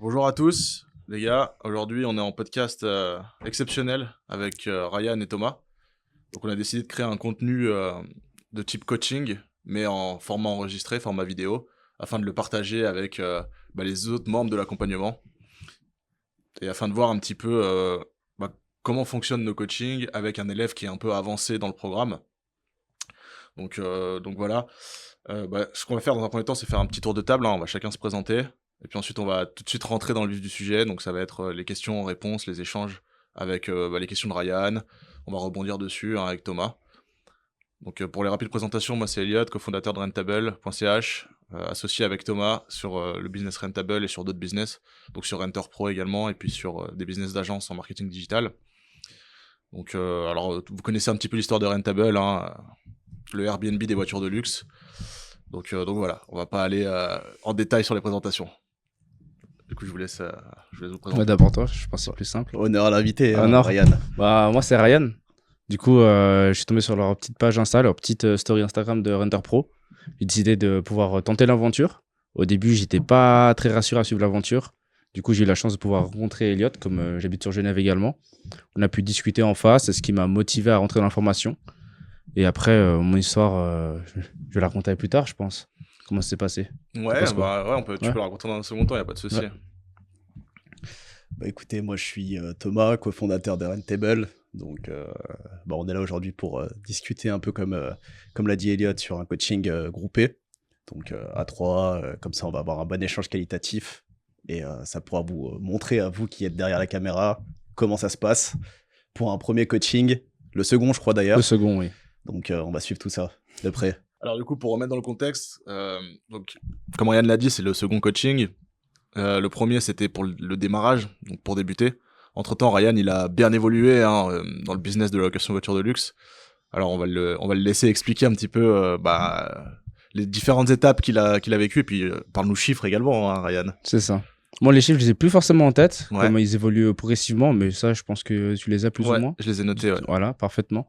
Bonjour à tous, les gars. Aujourd'hui, on est en podcast exceptionnel avec Ryan et Thomas. Donc, on a décidé de créer un contenu de type coaching, mais en format enregistré, format vidéo, afin de le partager avec les autres membres de l'accompagnement et afin de voir un petit peu comment fonctionnent nos coachings avec un élève qui est un peu avancé dans le programme. Donc voilà. Ce qu'on va faire dans un premier temps, c'est faire un petit tour de table, hein. On va chacun se présenter. Et puis ensuite, on va tout de suite rentrer dans le vif du sujet. Donc ça va être les questions-réponses, les échanges avec les questions de Ryan. On va rebondir dessus, hein, avec Thomas. Donc pour les rapides présentations, moi c'est Elliot, cofondateur de Rentable.ch, associé avec Thomas sur le business Rentable et sur d'autres business. Donc sur Renter Pro également, et puis sur des business d'agence en marketing digital. Donc vous connaissez un petit peu l'histoire de Rentable, hein, le Airbnb des voitures de luxe. Donc voilà, on va pas aller en détail sur les présentations. Du coup, je vous laisse vous présenter. D'abord toi, je pense que c'est plus simple. Honneur à l'invité, Honneur. Ryan. Moi, c'est Ryan. Du coup, je suis tombé sur leur petite page Insta, leur petite story Instagram de Renter Pro. J'ai décidé de pouvoir tenter l'aventure. Au début, j'étais pas très rassuré à suivre l'aventure. Du coup, j'ai eu la chance de pouvoir rencontrer Elliot, comme j'habite sur Genève également. On a pu discuter en face, c'est ce qui m'a motivé à rentrer dans l'information. Et après, mon histoire, je vais la raconter plus tard, je pense. Comment ça s'est passé? Ouais, tu peux la raconter dans un second temps, il n'y a pas de souci. Ouais. Écoutez, moi je suis Thomas, cofondateur de Rentable. Donc on est là aujourd'hui pour discuter un peu comme l'a dit Elliot sur un coaching groupé. Donc à trois, comme ça on va avoir un bon échange qualitatif. Et ça pourra vous montrer à vous qui êtes derrière la caméra comment ça se passe pour un premier coaching. Le second, je crois d'ailleurs. Le second, oui. Donc on va suivre tout ça de près. Alors du coup, pour remettre dans le contexte, donc comme Ryan l'a dit, c'est le second coaching. Le premier, c'était pour le démarrage, donc pour débuter. Entre-temps, Ryan, il a bien évolué dans le business de la location voiture de luxe. Alors on va le laisser expliquer un petit peu les différentes étapes qu'il a vécues, et puis parle-nous chiffres également, hein, Ryan. C'est ça. Moi, les chiffres, je les ai plus forcément en tête, Ouais. comment ils évoluent progressivement, mais ça, je pense que tu les as plus ou moins. Je les ai notés, ouais. Voilà, parfaitement.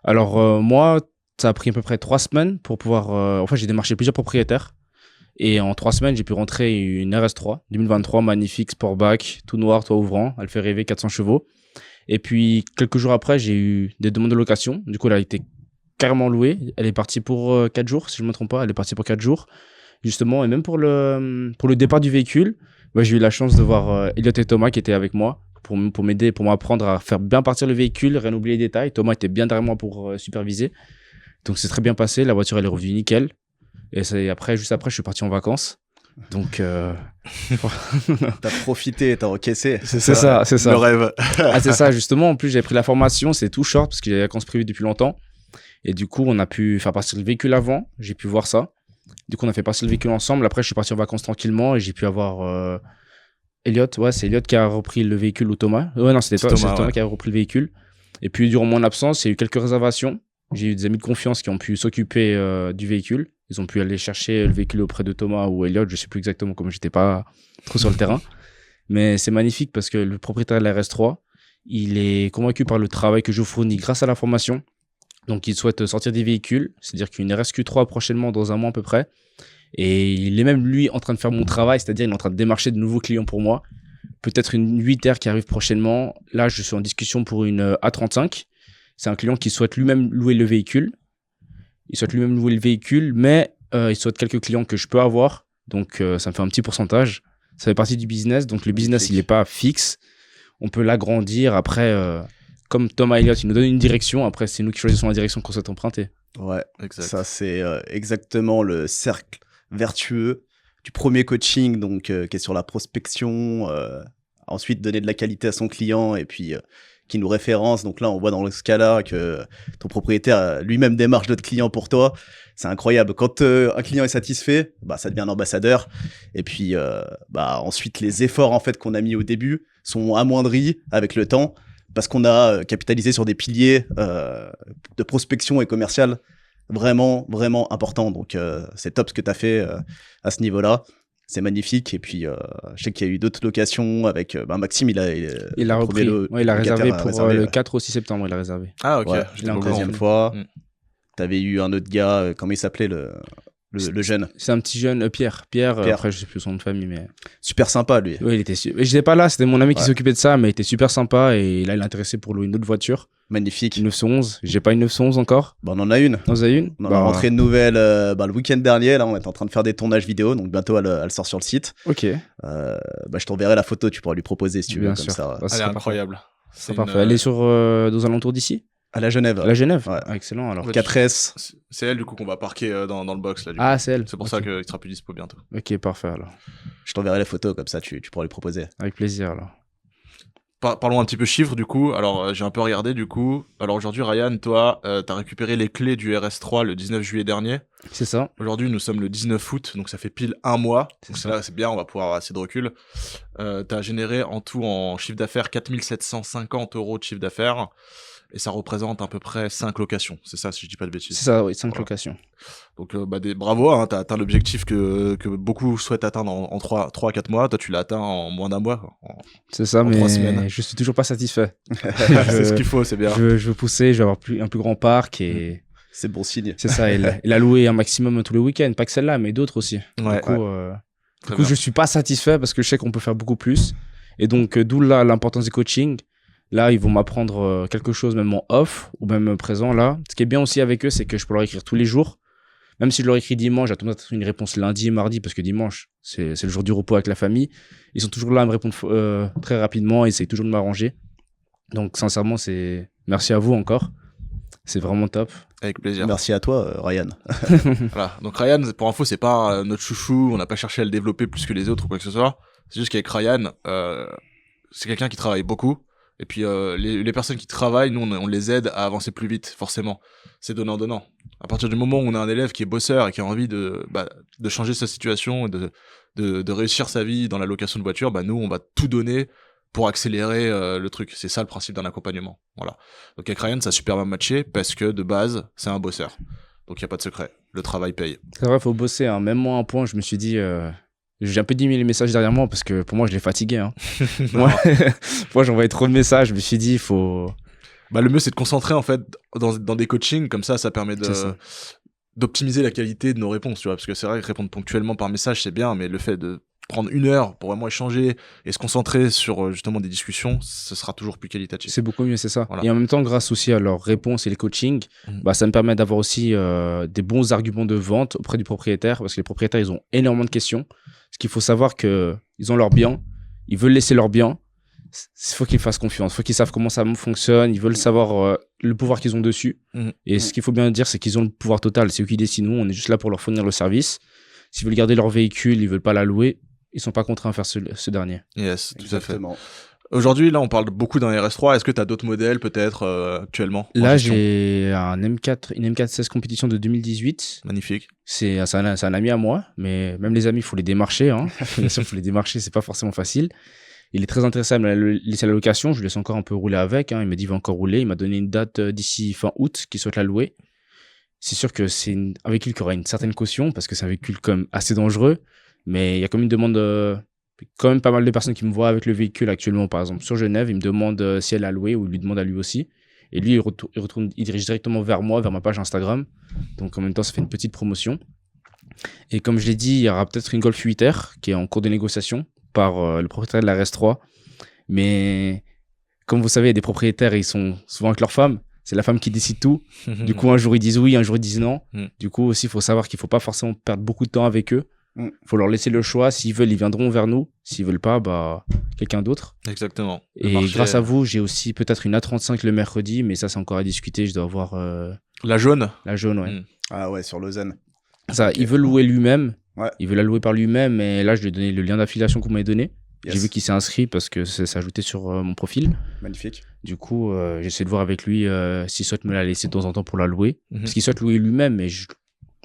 Alors, moi, ça a pris à peu près 3 semaines pour pouvoir... j'ai démarché plusieurs propriétaires. Et en 3 semaines, j'ai pu rentrer une RS3 2023, magnifique, sportback, tout noir, toit ouvrant. Elle fait rêver, 400 chevaux. Et puis, quelques jours après, j'ai eu des demandes de location. Du coup, elle a été carrément louée. Elle est partie pour 4 jours, si je ne me trompe pas. Elle est partie pour 4 jours, justement. Et même pour le départ du véhicule, j'ai eu la chance de voir Elliot et Thomas qui étaient avec moi pour m'aider, pour m'apprendre à faire bien partir le véhicule, rien oublier les détails. Thomas était bien derrière moi pour superviser. Donc, c'est très bien passé. La voiture, elle est revenue nickel. Et juste après, je suis parti en vacances. Donc, T'as profité, t'as encaissé. C'est ça. Le rêve. C'est ça, justement. En plus, j'ai pris la formation. C'est tout short parce qu'il y a des vacances prévues depuis longtemps. Et du coup, on a pu faire partir le véhicule avant. J'ai pu voir ça. Du coup, on a fait partir le véhicule ensemble. Après, je suis parti en vacances tranquillement et j'ai pu avoir Elliot. Ouais, c'est Elliot qui a repris le véhicule ou Thomas. Ouais, non, c'était Thomas qui a repris le véhicule. Et puis, durant mon absence, il y a eu quelques réservations. J'ai eu des amis de confiance qui ont pu s'occuper du véhicule. Ils ont pu aller chercher le véhicule auprès de Thomas ou Elliot. Je sais plus exactement, comme j'étais pas trop sur le terrain. Mais c'est magnifique parce que le propriétaire de la RS3, il est convaincu par le travail que je fournis grâce à la formation. Donc, il souhaite sortir des véhicules. C'est-à-dire qu'une RSQ3 prochainement, dans un mois à peu près. Et il est même, lui, en train de faire mon travail. C'est-à-dire, il est en train de démarcher de nouveaux clients pour moi. Peut-être une 8R qui arrive prochainement. Là, je suis en discussion pour une A35. C'est un client qui souhaite lui-même louer le véhicule. Mais il souhaite quelques clients que je peux avoir. Donc, ça me fait un petit pourcentage. Ça fait partie du business. Donc, le business, il n'est pas fixe. On peut l'agrandir. Après, comme Thomas et Elliot, ils nous donnent une direction. Après, c'est nous qui choisissons la direction qu'on souhaite emprunter. Ouais, exact. Ça, c'est exactement le cercle vertueux du premier coaching, donc qui est sur la prospection. Ensuite, donner de la qualité à son client et puis... qui nous référence. Donc là, on voit dans ce cas-là que ton propriétaire lui-même démarche d'autres clients pour toi. C'est incroyable. Quand un client est satisfait, ça devient un ambassadeur. Et puis, ensuite, les efforts en fait qu'on a mis au début sont amoindris avec le temps parce qu'on a capitalisé sur des piliers de prospection et commercial vraiment, vraiment importants. Donc, c'est top ce que tu as fait à ce niveau-là. C'est magnifique. Et puis, je sais qu'il y a eu d'autres locations avec Maxime. Il a repris. Il a réservé pour le 4 au 6 septembre. Il a réservé. Ah, ok. Ouais, la deuxième fois. Tu avais eu un autre gars, comment il s'appelait le jeune. C'est un petit jeune, Pierre. Pierre. Après, je sais plus son nom de famille, mais. Super sympa, lui. Oui, il était super. J'étais pas là, c'était mon ami qui s'occupait de ça, mais il était super sympa et là, il est intéressé pour louer une autre voiture. Magnifique. Une 911. J'ai pas une 911 encore. Bah, on en a une. On en a une. On en a rentré une nouvelle le week-end dernier. Là, on est en train de faire des tournages vidéo, donc bientôt elle sort sur le site. Ok. Je t'enverrai la photo, tu pourras lui proposer si tu veux. Bien comme sûr. ça. Elle est incroyable. C'est parfait. Elle est sur aux alentours d'ici. À la Genève. À la Genève. Ouais. Ah, excellent. Alors. 4S. C'est elle du coup qu'on va parquer dans le box là. Ah, c'est elle. C'est pour ça qu'il sera plus dispo bientôt. Ok, parfait alors. Je t'enverrai la photo, comme ça tu pourras lui proposer. Avec plaisir alors. Parlons un petit peu chiffres du coup. Alors j'ai un peu regardé du coup. Alors aujourd'hui Ryan, toi, t'as récupéré les clés du RS3 le 19 juillet dernier. C'est ça. Aujourd'hui nous sommes le 19 août, donc ça fait pile un mois. Donc ça. là c'est bien, on va pouvoir avoir assez de recul. T'as généré en tout en chiffre d'affaires 4 750 € de chiffre d'affaires. Et ça représente à peu près 5 locations. C'est ça, si je dis pas de bêtises. C'est ça, oui, 5 locations. Donc, bravo, hein, t'as atteint l'objectif que beaucoup souhaitent atteindre en 3 à 4 mois. Toi, tu l'as atteint en moins d'un mois. C'est ça, mais 3 semaines. je suis toujours pas satisfait. C'est ce qu'il faut, c'est bien. Je veux pousser, je veux avoir un plus grand parc et... C'est bon signe. C'est ça, il a loué un maximum tous les week-ends. Pas que celle-là, mais d'autres aussi. Ouais, du coup je suis pas satisfait parce que je sais qu'on peut faire beaucoup plus. Et donc, d'où là l'importance du coaching. Là, ils vont m'apprendre quelque chose, même en off ou même présent là. Ce qui est bien aussi avec eux, c'est que je peux leur écrire tous les jours. Même si je leur écris dimanche, j'attends une réponse lundi et mardi parce que dimanche, c'est le jour du repos avec la famille. Ils sont toujours là à me répondre très rapidement et essayent toujours de m'arranger. Donc, sincèrement, merci à vous encore. C'est vraiment top. Avec plaisir. Merci à toi, Ryan. Voilà. Donc, Ryan, pour info, c'est pas notre chouchou. On n'a pas cherché à le développer plus que les autres ou quoi que ce soit. C'est juste qu'avec Ryan, c'est quelqu'un qui travaille beaucoup. Et puis les personnes qui travaillent, nous on les aide à avancer plus vite, forcément. C'est donnant-donnant. À partir du moment où on a un élève qui est bosseur et qui a envie de changer sa situation et de réussir sa vie dans la location de voiture, nous on va tout donner pour accélérer le truc. C'est ça le principe d'un accompagnement. Voilà. Donc avec Ryan, ça a super bien matché parce que de base, c'est un bosseur. Donc il n'y a pas de secret. Le travail paye. C'est vrai, il faut bosser. Hein. Même moi, à un point, je me suis dit... J'ai un peu diminué les messages derrière moi parce que pour moi, je l'ai fatigué. Hein. Moi, j'envoyais trop de messages. Je me suis dit, il faut... le mieux, c'est de concentrer en fait dans des coachings. Comme ça permet d'optimiser la qualité de nos réponses. Tu vois, parce que c'est vrai que répondre ponctuellement par message, c'est bien. Mais le fait de prendre 1 heure pour vraiment échanger et se concentrer sur justement des discussions, ce sera toujours plus qualitatif. C'est beaucoup mieux, c'est ça. Voilà. Et en même temps, grâce aussi à leurs réponses et les coachings, ça me permet d'avoir aussi des bons arguments de vente auprès du propriétaire. Parce que les propriétaires, ils ont énormément de questions. Parce qu'il faut savoir qu'ils ont leur bien, ils veulent laisser leur bien. Il faut qu'ils fassent confiance, il faut qu'ils savent comment ça fonctionne, ils veulent savoir le pouvoir qu'ils ont dessus. Et ce qu'il faut bien dire, c'est qu'ils ont le pouvoir total. C'est eux qui décident, nous, on est juste là pour leur fournir le service. S'ils veulent garder leur véhicule, ils veulent pas la louer, ils sont pas contraints à faire ce dernier. Yes, tout Exactement. à fait. Aujourd'hui, là, on parle beaucoup d'un RS3. Est-ce que tu as d'autres modèles, peut-être, actuellement? Là, j'ai une M4 16 compétition de 2018. Magnifique. C'est un ami à moi, mais même les amis, il faut les démarcher. Hein. Bien sûr, il faut les démarcher, c'est pas forcément facile. Il est très intéressé à me laisser la location. Je lui laisse encore un peu rouler avec. Hein. Il m'a dit, il va encore rouler. Il m'a donné une date d'ici fin août qu'il souhaite la louer. C'est sûr que c'est un véhicule qui aura une certaine caution parce que c'est un véhicule comme assez dangereux. Mais il y a comme une demande... quand même pas mal de personnes qui me voient avec le véhicule actuellement, par exemple sur Genève, ils me demandent si elle a loué ou ils lui demandent à lui aussi. Et lui, il dirige directement vers moi, vers ma page Instagram. Donc en même temps, ça fait une petite promotion. Et comme je l'ai dit, il y aura peut-être une Golf 8R qui est en cours de négociation par le propriétaire de la RS3. Mais comme vous savez, des propriétaires, ils sont souvent avec leur femme. C'est la femme qui décide tout. Du coup, un jour, ils disent oui, un jour, ils disent non. Du coup, aussi, il faut savoir qu'il ne faut pas forcément perdre beaucoup de temps avec eux. Faut leur laisser le choix. S'ils veulent, ils viendront vers nous. S'ils veulent pas, quelqu'un d'autre. Exactement. Et grâce à vous, j'ai aussi peut-être une A35 le mercredi, mais ça, c'est encore à discuter. Je dois avoir... La jaune? La jaune, ouais. Ah ouais, sur Lausanne. Ça, okay. Il veut louer lui-même. Ouais. Il veut la louer par lui-même. Et là, je lui ai donné le lien d'affiliation que vous m'avez donné. Yes. J'ai vu qu'il s'est inscrit parce que c'est ajouté sur mon profil. Magnifique. Du coup, j'essaie de voir avec lui s'il souhaite me la laisser de temps en temps pour la louer. Parce qu'il souhaite louer lui-même, mais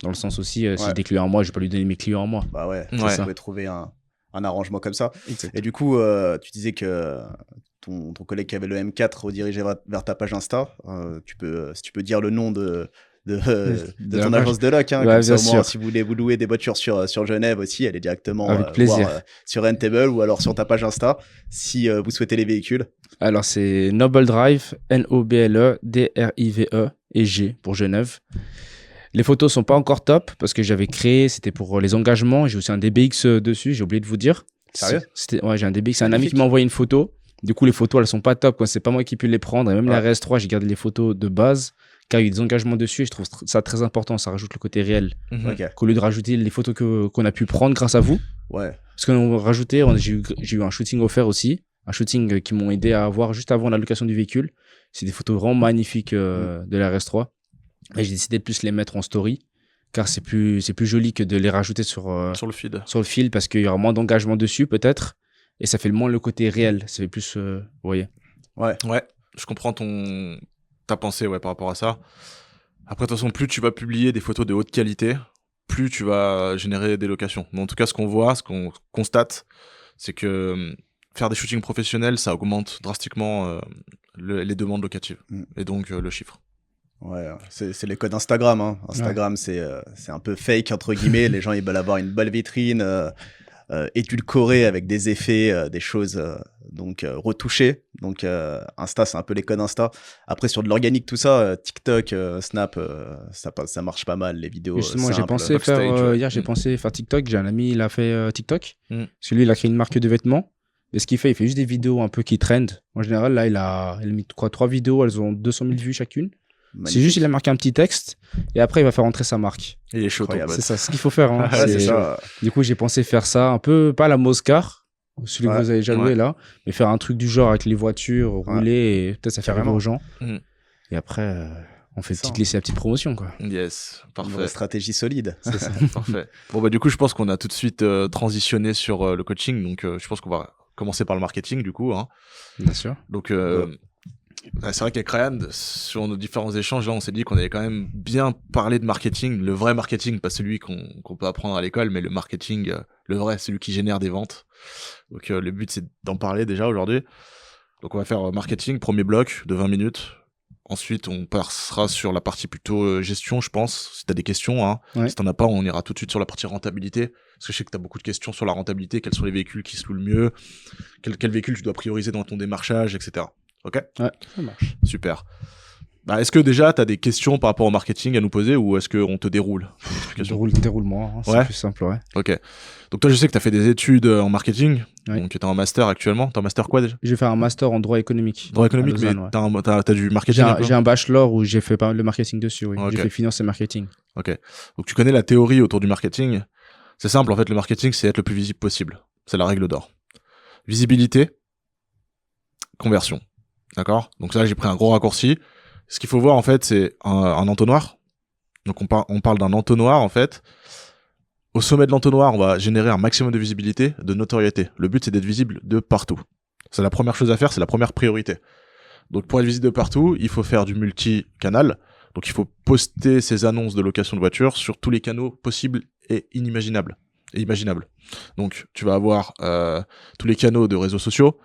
dans le sens aussi, si j'ai des clients à moi, je vais pas lui donner mes clients à moi. Bah ouais, vous pouvez trouver un arrangement comme ça. Exact. Et du coup, tu disais que ton collègue qui avait le M4 redirigé vers ta page Insta. Si tu peux dire le nom de ton agence de loc, hein, ouais, comme ça, si vous voulez vous louer des voitures sur Genève aussi, allez directement voir sur Rentable ou alors sur ta page Insta si vous souhaitez les véhicules. Alors c'est Noble Drive, Noble Drive et G pour Genève. Les photos sont pas encore top parce que j'avais créé, c'était pour les engagements. J'ai aussi un DBX dessus, j'ai oublié de vous dire. Sérieux? Ouais, j'ai un DBX. C'est un ami Magnifique. qui m'a envoyé une photo. Du coup, les photos, elles sont pas top. C'est pas moi qui ai pu les prendre. Et même la Ouais. RS3, j'ai gardé les photos de base car il y a eu des engagements dessus. Et je trouve ça très important. Ça rajoute le côté réel. Mhm. Ok. Qu'au lieu de rajouter les photos qu'on a pu prendre grâce à vous. Ouais. Parce qu'on a rajouté, j'ai eu un shooting offert aussi. Un shooting qui m'ont aidé à avoir juste avant la location du véhicule. C'est des photos vraiment magnifiques de la RS3. Et j'ai décidé de plus les mettre en story. Car c'est plus joli que de les rajouter sur Sur le feed. le fil parce qu'il y aura moins d'engagement dessus peut-être. Et ça fait moins le côté réel. Ça fait plus, vous voyez. Ouais. Ouais, je comprends ta pensée ouais, par rapport à ça. Après, de toute façon, plus tu vas publier des photos de haute qualité, plus tu vas générer des locations. Mais en tout cas, ce qu'on voit, ce qu'on constate, c'est que faire des shootings professionnels, ça augmente drastiquement les demandes locatives. Mm. Et donc, le chiffre. Ouais, c'est les codes Instagram. Hein. Instagram, c'est un peu fake, entre guillemets. Les gens, ils veulent avoir une belle vitrine édulcorée avec des effets, des choses retouchées. Donc, Insta, c'est un peu les codes Insta. Après, sur de l'organique, tout ça, TikTok, Snap, ça marche pas mal, les vidéos Justement, j'ai simples. pensé faire, backstage, ouais. hier, j'ai pensé faire TikTok. J'ai un ami, il a fait TikTok. Mm. Parce que lui, il a créé une marque de vêtements. Et ce qu'il fait, il fait juste des vidéos un peu qui trendent. En général, là, il a mis 3 vidéos, elles ont 200 000 vues chacune. C'est juste, il a marqué un petit texte et après, il va faire rentrer sa marque. Et les shows, Incroyable. C'est ça, ce qu'il faut faire. Hein. Ouais, c'est ça. Du coup, j'ai pensé faire ça un peu, pas la Moscar, celui que Ouais. vous avez déjà loué là, mais faire un truc du genre avec les voitures, rouler et peut-être ça fait rêver Carrément. aux gens. Mm. Et après, on fait Ça, laisser la petite promotion, quoi. Yes, Une parfait. vraie stratégie solide. C'est ça. Parfait. Bon, bah, du coup, je pense qu'on a tout de suite transitionné sur le coaching. Donc, je pense qu'on va commencer par le marketing, du coup. Hein. Bien sûr. Donc, c'est vrai qu'avec Ryan, sur nos différents échanges, là, on s'est dit qu'on allait quand même bien parler de marketing, le vrai marketing, pas celui qu'on peut apprendre à l'école, mais le marketing, le vrai, celui qui génère des ventes. Donc, le but, c'est d'en parler déjà aujourd'hui. Donc, on va faire marketing, premier bloc de 20 minutes. Ensuite, on passera sur la partie plutôt gestion, je pense. Si tu as des questions, hein. Ouais. Si t'en as pas, on ira tout de suite sur la partie rentabilité. Parce que je sais que tu as beaucoup de questions sur la rentabilité. Quels sont les véhicules qui se louent le mieux? Quel véhicule tu dois prioriser dans ton démarchage, etc. Ok? Ouais, ça marche. Super. Bah, est-ce que déjà, tu as des questions par rapport au marketing à nous poser ou est-ce qu'on te déroule une explication? Déroulement, hein, c'est Ouais. plus simple, ouais. Ok. Donc toi, je sais que tu as fait des études en marketing. Ouais. Donc tu es en master actuellement. Tu en master quoi déjà? Je vais faire un master en droit économique. Droit économique, à Lausanne, mais ouais. t'as du marketing un peu? J'ai un bachelor où j'ai fait pas mal de marketing dessus, oui. Ok. J'ai fait finance et marketing. Ok. Donc tu connais la théorie autour du marketing. C'est simple, en fait, le marketing, c'est être le plus visible possible. C'est la règle d'or. Visibilité, conversion. D'accord? Donc là, j'ai pris un gros raccourci. Ce qu'il faut voir, en fait, c'est un entonnoir. Donc on parle d'un entonnoir, en fait. Au sommet de l'entonnoir, on va générer un maximum de visibilité, de notoriété. Le but, c'est d'être visible de partout. C'est la première chose à faire, c'est la première priorité. Donc pour être visible de partout, il faut faire du multi-canal. Donc il faut poster ses annonces de location de voiture sur tous les canaux possibles et inimaginables. Donc tu vas avoir tous les canaux de réseaux sociaux,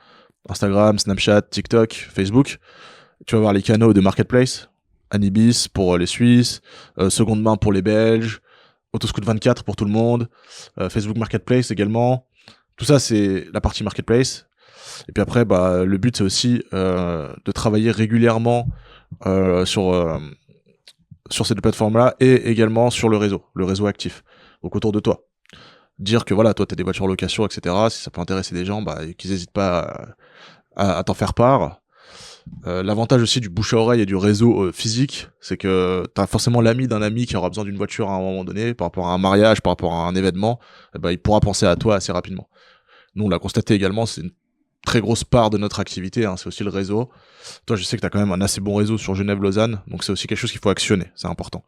Instagram, Snapchat, TikTok, Facebook. Tu vas avoir les canaux de marketplace, Anibis pour les Suisses, Seconde Main pour les Belges, Autoscout 24 pour tout le monde, Facebook Marketplace également. Tout ça, c'est la partie marketplace. Et puis après, bah, le but, c'est aussi de travailler régulièrement sur ces deux plateformes-là et également sur le réseau actif, donc autour de toi. Dire que voilà, toi, tu as des voitures en location, etc. Si ça peut intéresser des gens, bah, qu'ils n'hésitent pas à t'en faire part. L'avantage aussi du bouche à oreille et du réseau physique, c'est que tu as forcément l'ami d'un ami qui aura besoin d'une voiture à un moment donné, par rapport à un mariage, par rapport à un événement, et bah, il pourra penser à toi assez rapidement. Nous, on l'a constaté également, c'est une très grosse part de notre activité, hein, c'est aussi le réseau. Toi, je sais que tu as quand même un assez bon réseau sur Genève-Lausanne, donc c'est aussi quelque chose qu'il faut actionner, c'est important.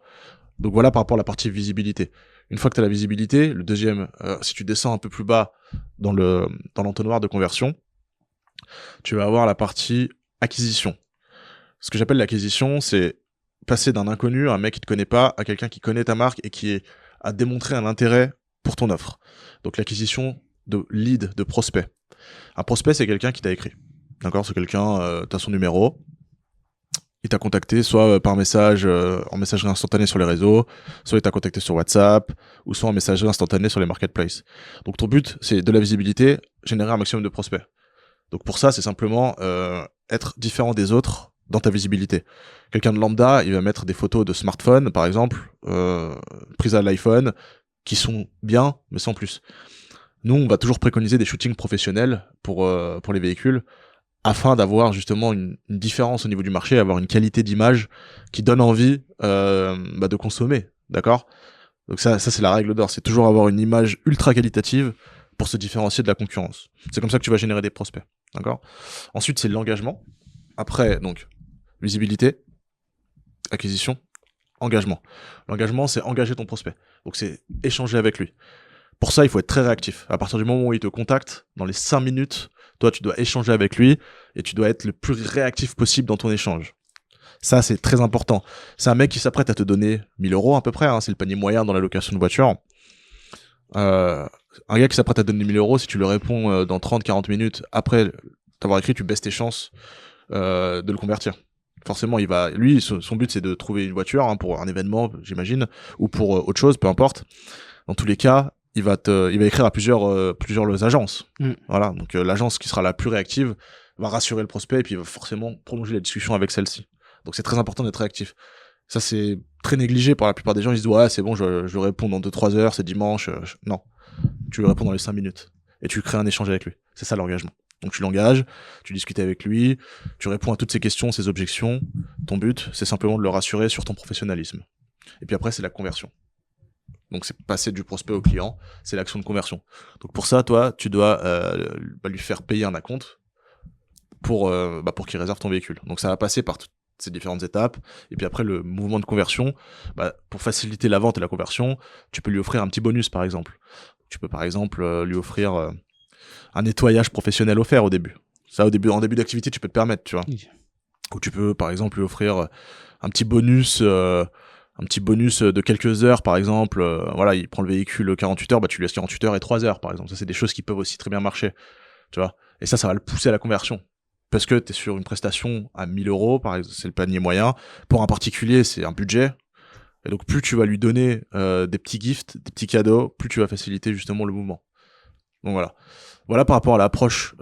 Donc voilà par rapport à la partie visibilité. Une fois que tu as la visibilité, le deuxième, si tu descends un peu plus bas dans l'entonnoir de conversion, tu vas avoir la partie acquisition. Ce que j'appelle l'acquisition, c'est passer d'un inconnu, un mec qui te connaît pas, à quelqu'un qui connaît ta marque et qui a démontré un intérêt pour ton offre. Donc l'acquisition de lead, de prospect. Un prospect, c'est quelqu'un qui t'a écrit. D'accord? C'est quelqu'un, t'as son numéro, il t'a contacté soit par message, en messagerie instantanée sur les réseaux, soit il t'a contacté sur WhatsApp, ou soit en messagerie instantanée sur les marketplaces. Donc ton but, c'est de la visibilité, générer un maximum de prospects. Donc pour ça, c'est simplement être différent des autres dans ta visibilité. Quelqu'un de lambda, il va mettre des photos de smartphone, par exemple, prises à l'iPhone, qui sont bien, mais sans plus. Nous, on va toujours préconiser des shootings professionnels pour les véhicules, afin d'avoir justement une différence au niveau du marché, avoir une qualité d'image qui donne envie de consommer, d'accord ? Donc ça c'est la règle d'or, c'est toujours avoir une image ultra qualitative pour se différencier de la concurrence. C'est comme ça que tu vas générer des prospects, d'accord ? Ensuite, c'est l'engagement. Après, donc, visibilité, acquisition, engagement. L'engagement, c'est engager ton prospect. Donc c'est échanger avec lui. Pour ça, il faut être très réactif. À partir du moment où il te contacte, dans les 5 minutes, toi, tu dois échanger avec lui et tu dois être le plus réactif possible dans ton échange. Ça, c'est très important. C'est un mec qui s'apprête à te donner 1 000 € à peu près, hein, c'est le panier moyen dans la location de voiture. Un gars qui s'apprête à te donner 1 000 €, si tu lui réponds dans 30-40 minutes après t'avoir écrit, tu baisses tes chances de le convertir. Forcément, lui, son but, c'est de trouver une voiture hein, pour un événement, j'imagine, ou pour autre chose, peu importe. Dans tous les cas, il va écrire à plusieurs agences. Voilà, donc l'agence qui sera la plus réactive va rassurer le prospect et puis il va forcément prolonger la discussion avec celle-ci. Donc c'est très important d'être réactif. Ça, c'est très négligé par la plupart des gens. Ils se disent ouais, c'est bon, je lui réponds dans 2-3 heures, c'est dimanche. Non, tu lui réponds dans les 5 minutes et tu crées un échange avec lui. C'est ça l'engagement. Donc tu l'engages, tu discutes avec lui, tu réponds à toutes ses questions, ses objections. Ton but, c'est simplement de le rassurer sur ton professionnalisme. Et puis après, c'est la conversion. Donc c'est passer du prospect au client, c'est l'action de conversion. Donc pour ça, toi, tu dois lui faire payer un acompte pour qu'il réserve ton véhicule. Donc ça va passer par toutes ces différentes étapes. Et puis après, le mouvement de conversion, pour faciliter la vente et la conversion, tu peux lui offrir un petit bonus, par exemple. Tu peux, par exemple, lui offrir un nettoyage professionnel offert au début. Ça, en début d'activité, tu peux te permettre, tu vois. Oui. Ou tu peux, par exemple, lui offrir un petit bonus de quelques heures, par exemple. Voilà, il prend le véhicule 48 heures, tu lui laisses 48 heures et 3 heures, par exemple. Ça, c'est des choses qui peuvent aussi très bien marcher, tu vois. Et ça va le pousser à la conversion. Parce que tu es sur une prestation à 1 000 €, par exemple, c'est le panier moyen. Pour un particulier, c'est un budget. Et donc, plus tu vas lui donner des petits gifts, des petits cadeaux, plus tu vas faciliter justement le mouvement. Donc voilà. Voilà par rapport à l'approche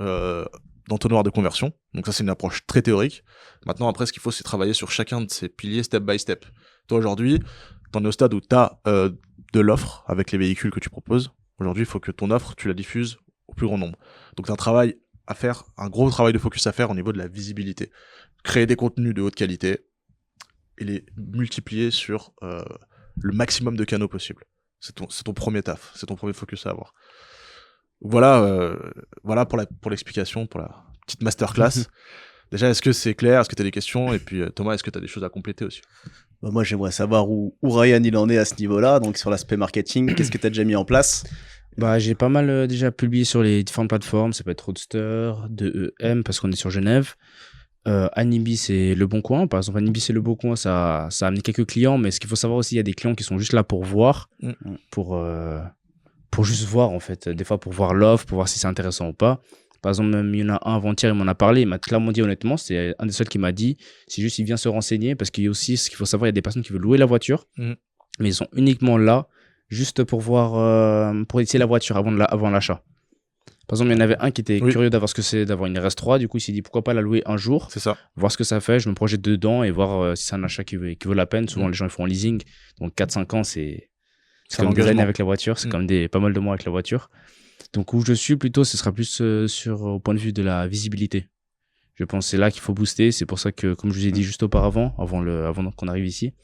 d'entonnoir de conversion. Donc ça, c'est une approche très théorique. Maintenant, après, ce qu'il faut, c'est travailler sur chacun de ces piliers step by step. Toi, aujourd'hui, t'en es au stade où t'as de l'offre avec les véhicules que tu proposes. Aujourd'hui, il faut que ton offre, tu la diffuses au plus grand nombre. Donc t'as un travail à faire, un gros travail de focus à faire au niveau de la visibilité. Créer des contenus de haute qualité et les multiplier sur le maximum de canaux possible. C'est ton premier taf, c'est ton premier focus à avoir. Voilà pour l'explication, pour la petite masterclass. Déjà, est-ce que c'est clair? Est-ce que tu as des questions? Et puis Thomas, est-ce que tu as des choses à compléter aussi? Moi, j'aimerais savoir où Ryan il en est à ce niveau-là, donc sur l'aspect marketing. Qu'est-ce que tu as déjà mis en place? J'ai pas mal déjà publié sur les différentes plateformes. Ça peut être Roadster, 2EM, parce qu'on est sur Genève. Anibi, c'est Le Bon Coin. Par exemple, Anibi, c'est Le Bon Coin, ça a amené quelques clients, mais ce qu'il faut savoir aussi, il y a des clients qui sont juste là pour voir, pour juste voir, en fait. Des fois, pour voir l'offre, pour voir si c'est intéressant ou pas. Par exemple, même il y en a un avant-hier, il m'en a parlé, il m'a clairement dit honnêtement, c'est un des seuls qui m'a dit, c'est juste il vient se renseigner, parce qu'il y a aussi, ce qu'il faut savoir, il y a des personnes qui veulent louer la voiture, mais ils sont uniquement là, juste pour voir, pour essayer la voiture avant l'achat. Par exemple, il y en avait un qui était curieux d'avoir ce que c'est d'avoir une RS3, du coup il s'est dit pourquoi pas la louer un jour, c'est ça. Voir ce que ça fait, je me projette dedans et voir si c'est un achat qui vaut la peine. Souvent les gens ils font en leasing, donc 4-5 ans c'est comme des années avec la voiture, c'est comme pas mal de mois avec la voiture. Donc où je suis plutôt, ce sera plus au point de vue de la visibilité. Je pense que c'est là qu'il faut booster. C'est pour ça que, comme je vous ai dit juste auparavant, avant qu'on arrive ici,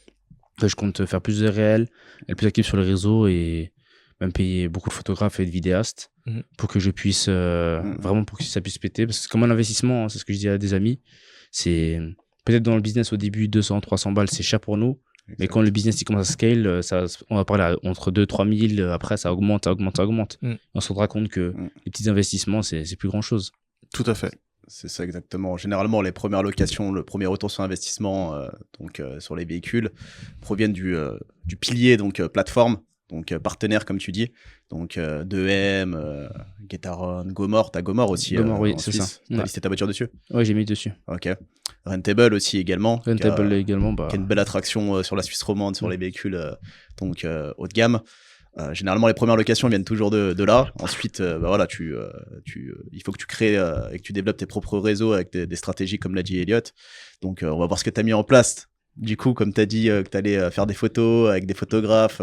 je compte faire plus de réels, être plus actif sur les réseaux et même payer beaucoup de photographes et de vidéastes pour que je puisse vraiment pour que ça puisse péter. Parce que c'est comme un investissement, hein, c'est ce que je dis à des amis. C'est peut-être dans le business au début 200-300 balles, c'est cher pour nous. Mais quand le business il commence à scale, on va parler entre 2-3 000, après ça augmente. On se rendra compte que les petits investissements, c'est plus grand chose. Tout à fait. C'est ça exactement. Généralement, les premières locations, le premier retour sur investissement sur les véhicules proviennent du pilier, donc plateforme, donc partenaire comme tu dis. Donc 2M, Getaron, Gomor. T'as Gomor aussi. Gomor, oui, en c'est Suisse. ça. T'as listé ta voiture dessus? Oui, j'ai mis dessus. Ok. Rentable aussi également. Rentable également. Qui a une belle attraction sur la Suisse romande, sur les véhicules haut de gamme. Généralement, les premières locations viennent toujours de là. Ensuite, voilà, il faut que tu crées et que tu développes tes propres réseaux avec des stratégies, comme l'a dit Elliot. Donc, on va voir ce que tu as mis en place. Du coup, comme tu as dit que tu allais faire des photos avec des photographes,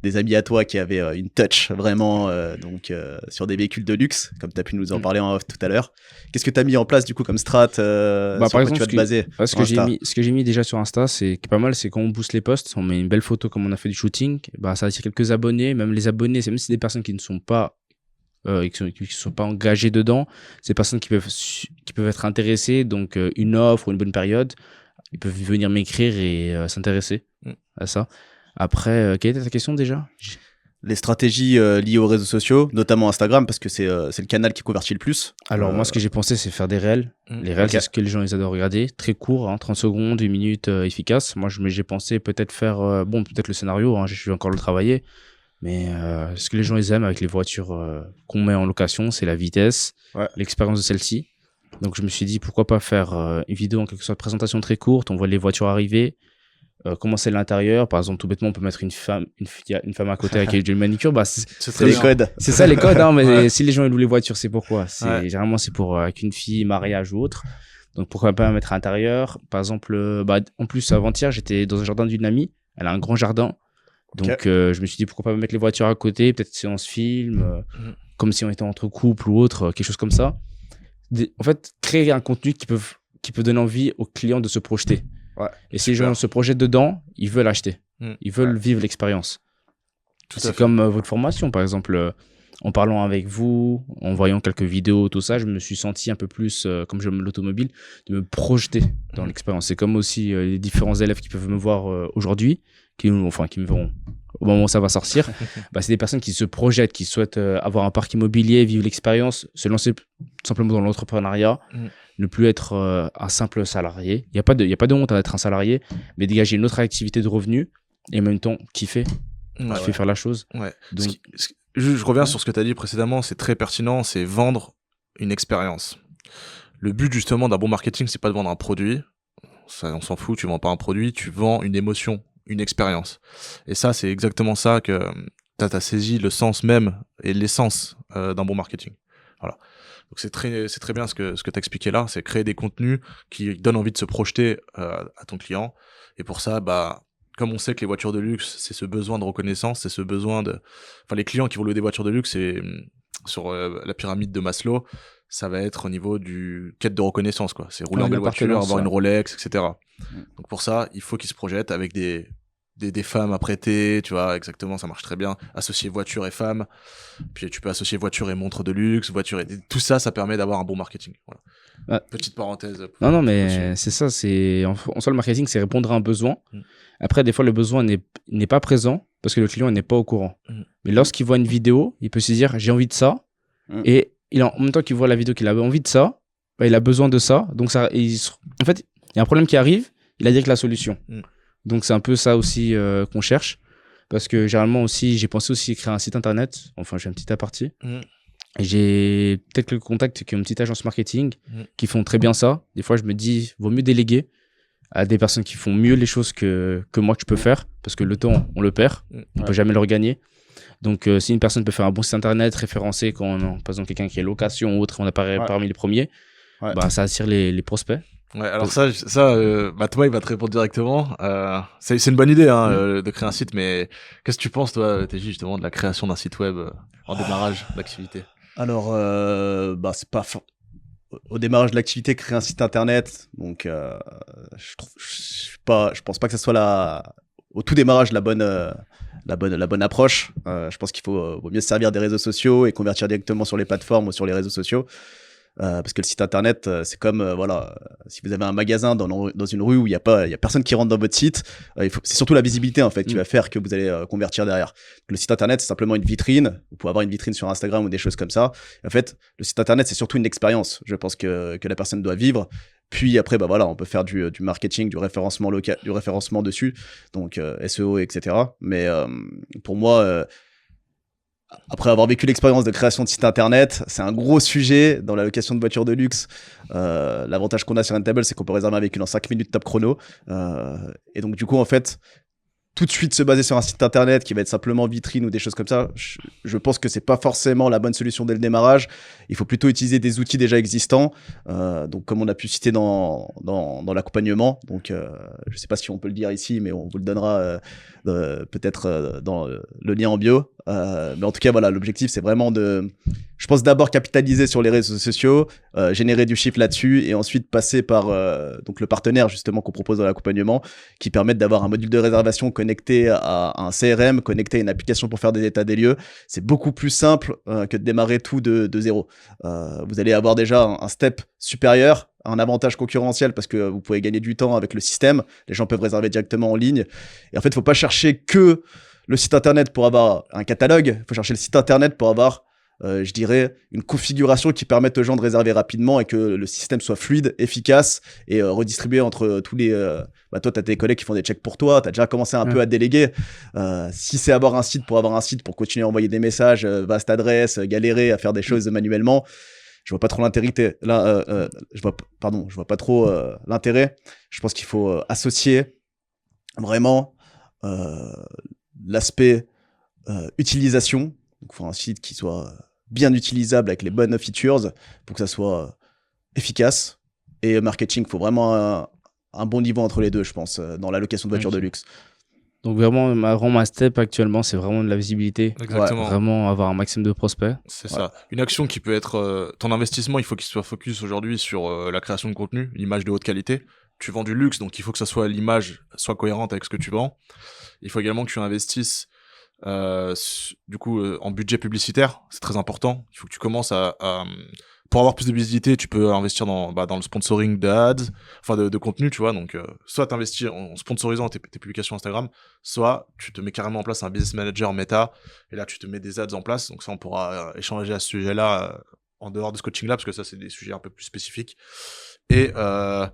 des amis à toi qui avaient une touch vraiment sur des véhicules de luxe, comme tu as pu nous en parler en off tout à l'heure. Qu'est-ce que tu as mis en place du coup comme strat sur par quoi exemple, tu vas te baser ce que j'ai mis déjà sur Insta, c'est pas mal, c'est quand on booste les posts, on met une belle photo comme on a fait du shooting, bah, ça attire quelques abonnés, même les abonnés, même si c'est des personnes qui ne sont pas qui sont pas engagées dedans, c'est des personnes qui peuvent être intéressées, donc une offre ou une bonne période, ils peuvent venir m'écrire et s'intéresser à ça. Après, quelle était ta question déjà? Les stratégies liées aux réseaux sociaux, notamment Instagram, parce que c'est le canal qui convertit le plus. Alors moi, ce que j'ai pensé, c'est faire des réels. Les réels, c'est ce que les gens ils adorent regarder. Très court, 30 secondes, 1 minute, efficace. Moi, j'ai pensé peut-être faire, peut-être le scénario, je vais encore le travailler. Mais ce que les gens ils aiment avec les voitures qu'on met en location, c'est la vitesse, l'expérience de celle-ci. Donc je me suis dit, pourquoi pas faire une vidéo en quelque sorte de présentation très courte. On voit les voitures arriver. Comment c'est l'intérieur, par exemple, tout bêtement on peut mettre une femme à côté avec une manicure, bah c'est les codes, c'est ça les codes, mais si les gens ils louent les voitures, c'est pourquoi, généralement c'est pour avec une fille, mariage ou autre, donc pourquoi pas mettre à l'intérieur. Par exemple, en plus avant-hier j'étais dans un jardin d'une amie, elle a un grand jardin, donc je me suis dit pourquoi pas mettre les voitures à côté, peut-être séance film, comme si on était entre couples ou autre, quelque chose comme ça. En fait, créer un contenu qui peut donner envie aux clients de se projeter. Et si les gens se projettent dedans, ils veulent acheter. Ils veulent vivre l'expérience. C'est comme votre formation, par exemple. En parlant avec vous, en voyant quelques vidéos, tout ça, je me suis senti un peu plus, comme j'aime l'automobile, de me projeter dans l'expérience. C'est comme aussi les différents élèves qui peuvent me voir aujourd'hui, qui me verront au moment où ça va sortir. C'est des personnes qui se projettent, qui souhaitent avoir un parc immobilier, vivre l'expérience, se lancer tout simplement dans l'entrepreneuriat. Ne plus être un simple salarié. Il n'y a pas de honte à être un salarié, mais dégager une autre activité de revenus et en même temps kiffer faire la chose. Donc, je reviens sur ce que tu as dit précédemment, c'est très pertinent, c'est vendre une expérience. Le but justement d'un bon marketing, c'est pas de vendre un produit, ça, on s'en fout, tu vends pas un produit, tu vends une émotion, une expérience. Et ça, c'est exactement ça que tu as saisi le sens même et l'essence d'un bon marketing. Voilà. Donc c'est très bien ce que tu as expliqué là, c'est créer des contenus qui donnent envie de se projeter à ton client. Et pour ça, comme on sait que les voitures de luxe, c'est ce besoin de reconnaissance, c'est ce besoin de... Enfin, les clients qui vont louer des voitures de luxe, c'est sur la pyramide de Maslow, ça va être au niveau du quête de reconnaissance, quoi. C'est rouler en belle voiture, avoir une Rolex, etc. Donc pour ça, il faut qu'ils se projettent avec des femmes à prêter, tu vois, exactement, ça marche très bien. Associer voiture et femme, puis tu peux associer voiture et montre de luxe, voiture et... Tout ça, ça permet d'avoir un bon marketing. Voilà. Petite parenthèse. Non, mais c'est ça, en soi, le marketing, c'est répondre à un besoin. Après, des fois, le besoin n'est pas présent parce que le client n'est pas au courant. Mais lorsqu'il voit une vidéo, il peut se dire, j'ai envie de ça. Et en même temps qu'il voit la vidéo qu'il a envie de ça, il a besoin de ça. Donc, en fait, il y a un problème qui arrive, il a direct la solution. Donc, c'est un peu ça aussi qu'on cherche. Parce que généralement aussi, j'ai pensé aussi créer un site internet. Enfin, j'ai un petit aparté. Et j'ai peut-être quelques contacts qui ont une petite agence marketing qui font très bien ça. Des fois, je me dis, vaut mieux déléguer à des personnes qui font mieux les choses que moi que je peux faire. Parce que le temps, on le perd. On peut jamais le regagner. Donc, si une personne peut faire un bon site internet référencé, quand on, par exemple, quelqu'un qui est location ou autre, on apparaît parmi les premiers, ça attire les prospects. Ouais, alors ça Thomas, il va te répondre directement. C'est une bonne idée de créer un site, mais qu'est-ce que tu penses, toi, TJ, justement, de la création d'un site web en démarrage d'activité? Alors, c'est pas... Au démarrage de l'activité, créer un site internet, donc je pense pas que ça soit au tout démarrage la bonne approche. Je pense qu'il vaut mieux se servir des réseaux sociaux et convertir directement sur les plateformes ou sur les réseaux sociaux. Parce que le site internet, c'est comme si vous avez un magasin dans une rue où il y a personne qui rentre dans votre site, c'est surtout la visibilité en fait qui va faire que vous allez convertir derrière. Le site internet, c'est simplement une vitrine. Vous pouvez avoir une vitrine sur Instagram ou des choses comme ça. En fait, le site internet, c'est surtout une expérience. Je pense que la personne doit vivre. Puis après, on peut faire du marketing, du référencement local, du référencement dessus, donc SEO, etc. Mais pour moi, après avoir vécu l'expérience de création de site internet, c'est un gros sujet dans la location de voitures de luxe. L'avantage qu'on a sur Rentable, c'est qu'on peut réserver un véhicule en 5 minutes top chrono. Et donc, du coup, en fait, tout de suite se baser sur un site internet qui va être simplement vitrine ou des choses comme ça, je pense que c'est pas forcément la bonne solution dès le démarrage. Il faut plutôt utiliser des outils déjà existants, donc comme on a pu citer dans l'accompagnement. Donc je sais pas si on peut le dire ici, mais on vous le donnera peut-être dans le lien en bio. Mais en tout cas, voilà, l'objectif c'est vraiment je pense d'abord capitaliser sur les réseaux sociaux, générer du chiffre là-dessus et ensuite passer par donc le partenaire justement qu'on propose dans l'accompagnement qui permettent d'avoir un module de réservation connecté à un CRM, connecté à une application pour faire des états des lieux. C'est beaucoup plus simple que de démarrer tout de zéro. Vous allez avoir déjà un step supérieur, un avantage concurrentiel parce que vous pouvez gagner du temps avec le système. Les gens peuvent réserver directement en ligne. Et en fait, il ne faut pas chercher que le site internet pour avoir un catalogue. Il faut chercher le site internet pour avoir je dirais, une configuration qui permette aux gens de réserver rapidement et que le système soit fluide, efficace et redistribué entre tous les... toi, tu as tes collègues qui font des checks pour toi, tu as déjà commencé un peu à déléguer. Si c'est avoir un site pour continuer à envoyer des messages, vaste adresse, galérer à faire des choses manuellement, je vois pas trop l'intérêt. Je vois pas trop l'intérêt. Je pense qu'il faut associer vraiment l'aspect utilisation. Donc, il faut un site qui soit bien utilisable avec les bonnes features pour que ça soit efficace. Et marketing, il faut vraiment un bon niveau entre les deux, je pense, dans la location de voitures de luxe. Donc vraiment, ma step actuellement, c'est vraiment de la visibilité. Exactement. Vraiment avoir un maximum de prospects. C'est ça. Une action qui peut être... ton investissement, il faut qu'il soit focus aujourd'hui sur la création de contenu, l'image de haute qualité. Tu vends du luxe, donc il faut que l'image soit cohérente avec ce que tu vends. Il faut également que tu investisses en budget publicitaire, c'est très important. Il faut que tu commences pour avoir plus de visibilité, tu peux investir dans le sponsoring d'ads, enfin de contenu, tu vois. Donc, soit t'investir en sponsorisant tes publications Instagram, soit tu te mets carrément en place un business manager méta, et là, tu te mets des ads en place. Donc ça, on pourra échanger à ce sujet-là en dehors de ce coaching-là, parce que ça, c'est des sujets un peu plus spécifiques. Et un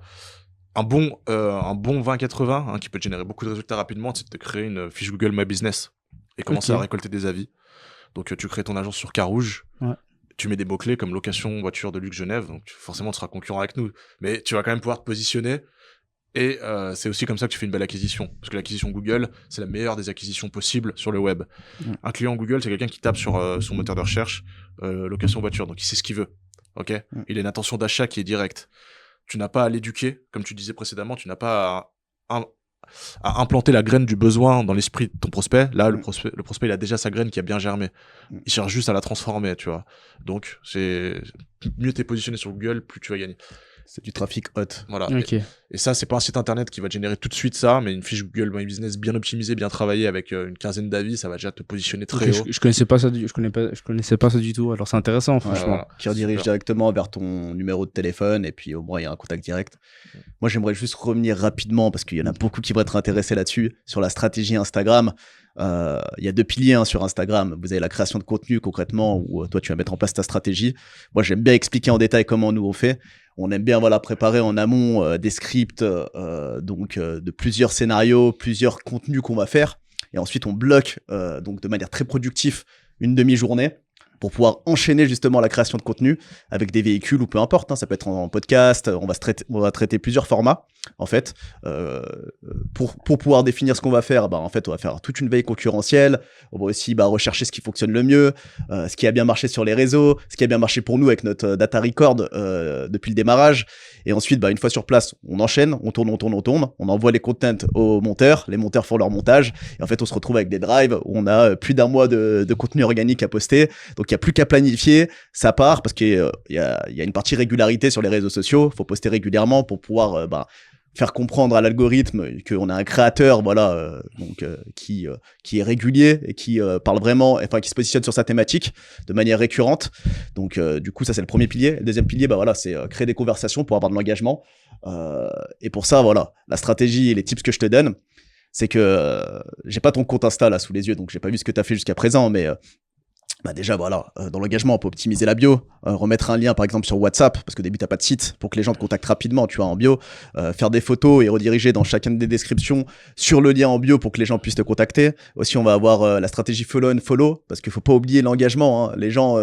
bon 20-80, qui peut te générer beaucoup de résultats rapidement, c'est de créer une fiche Google My Business et commencer à récolter des avis. Donc tu crées ton agence sur Carouge, tu mets des mots-clés comme location, voiture de luxe Genève, donc forcément tu seras concurrent avec nous. Mais tu vas quand même pouvoir te positionner, et c'est aussi comme ça que tu fais une belle acquisition. Parce que l'acquisition Google, c'est la meilleure des acquisitions possibles sur le web. Un client Google, c'est quelqu'un qui tape sur son moteur de recherche, location voiture, donc il sait ce qu'il veut. Il a une intention d'achat qui est directe. Tu n'as pas à l'éduquer, comme tu disais précédemment, tu n'as pas à implanter la graine du besoin dans l'esprit de ton prospect. Là, le prospect, il a déjà sa graine qui a bien germé. Il cherche juste à la transformer, tu vois. Donc, mieux t'es positionné sur Google, plus tu vas gagner. C'est du trafic hot. Voilà. Et ça, c'est pas un site internet qui va te générer tout de suite ça, mais une fiche Google My Business bien optimisée, bien travaillée avec une quinzaine d'avis, ça va déjà te positionner très haut. Je connaissais pas ça du tout. Alors c'est intéressant, franchement. Voilà. Qui redirige directement vers ton numéro de téléphone et puis au moins il y a un contact direct. Moi, j'aimerais juste revenir rapidement parce qu'il y en a beaucoup qui vont être intéressés là-dessus sur la stratégie Instagram. Il y a 2 piliers sur Instagram. Vous avez la création de contenu concrètement où toi tu vas mettre en place ta stratégie. Moi, j'aime bien expliquer en détail comment nous on fait. On aime bien préparer en amont des scripts de plusieurs scénarios, plusieurs contenus qu'on va faire, et ensuite on bloque donc de manière très productive une demi-journée pour pouvoir enchaîner justement la création de contenu avec des véhicules ou peu importe, ça peut être en podcast, on va traiter plusieurs formats en fait pour pouvoir définir ce qu'on va faire. En fait, on va faire toute une veille concurrentielle, on va aussi rechercher ce qui fonctionne le mieux, ce qui a bien marché sur les réseaux, ce qui a bien marché pour nous avec notre data record depuis le démarrage, et ensuite une fois sur place, on enchaîne, on tourne, on envoie les contents aux monteurs, les monteurs font leur montage, et en fait on se retrouve avec des drives où on a plus d'1 mois de contenu organique à poster. Donc il n'y a plus qu'à planifier, ça part parce qu'il y a une partie régularité sur les réseaux sociaux, il faut poster régulièrement pour pouvoir faire comprendre à l'algorithme qu'on a un créateur qui est régulier et qui parle vraiment, qui se positionne sur sa thématique de manière récurrente. Donc du coup ça c'est le premier pilier. Le deuxième pilier c'est créer des conversations pour avoir de l'engagement, et pour ça la stratégie et les tips que je te donne, c'est que j'ai pas ton compte Insta là sous les yeux, donc j'ai pas vu ce que tu as fait jusqu'à présent, mais déjà dans l'engagement on peut optimiser la bio, remettre un lien par exemple sur WhatsApp parce qu'au début t'as pas de site pour que les gens te contactent rapidement, tu vois, en bio, faire des photos et rediriger dans chacune des descriptions sur le lien en bio pour que les gens puissent te contacter. Aussi on va avoir la stratégie follow and follow parce qu'il faut pas oublier l'engagement, les gens